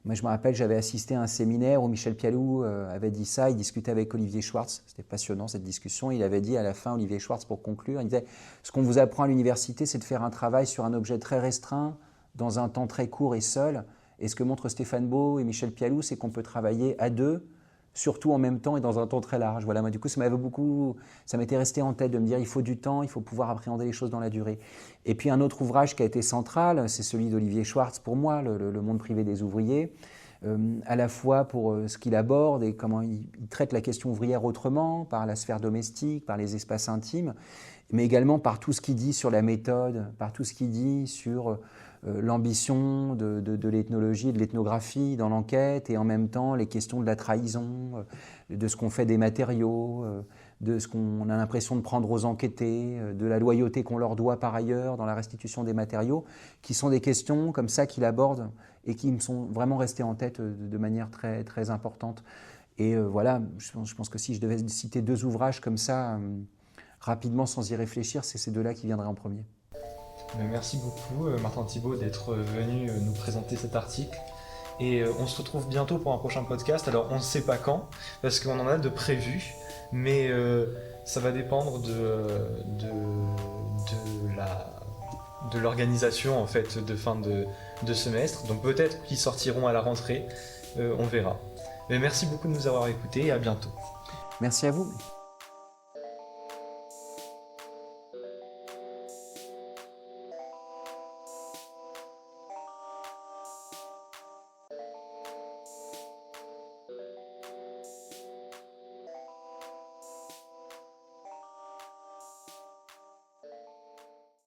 Moi, je me rappelle, j'avais assisté à un séminaire où Michel Pialou avait dit ça. Il discutait avec Olivier Schwartz. C'était passionnant, cette discussion. Il avait dit à la fin, Olivier Schwartz, pour conclure, il disait « Ce qu'on vous apprend à l'université, c'est de faire un travail sur un objet très restreint, dans un temps très court et seul. Et ce que montrent Stéphane Beau et Michel Pialou, c'est qu'on peut travailler à 2, surtout en même temps et dans un temps très large. » Voilà, moi, du coup, ça m'était resté en tête de me dire il faut du temps, il faut pouvoir appréhender les choses dans la durée. Et puis un autre ouvrage qui a été central, c'est celui d'Olivier Schwartz pour moi, le monde privé des ouvriers, à la fois pour ce qu'il aborde et comment il traite la question ouvrière autrement, par la sphère domestique, par les espaces intimes, mais également par tout ce qu'il dit sur la méthode, par tout ce qu'il dit sur l'ambition de l'ethnologie, de l'ethnographie dans l'enquête, et en même temps les questions de la trahison, de ce qu'on fait des matériaux, de ce qu'on a l'impression de prendre aux enquêtés, de la loyauté qu'on leur doit par ailleurs dans la restitution des matériaux, qui sont des questions comme ça qu'il aborde et qui me sont vraiment restées en tête de manière très, très importante. Et voilà, je pense que si je devais citer 2 ouvrages comme ça, rapidement sans y réfléchir, c'est ces 2-là qui viendraient en premier. Merci beaucoup Martin Thibault d'être venu nous présenter cet article. Et on se retrouve bientôt pour un prochain podcast. Alors on ne sait pas quand, parce qu'on en a de prévus, mais ça va dépendre de l'organisation en fait de fin de semestre. Donc peut-être qu'ils sortiront à la rentrée, on verra. Mais merci beaucoup de nous avoir écoutés et à bientôt. Merci à vous.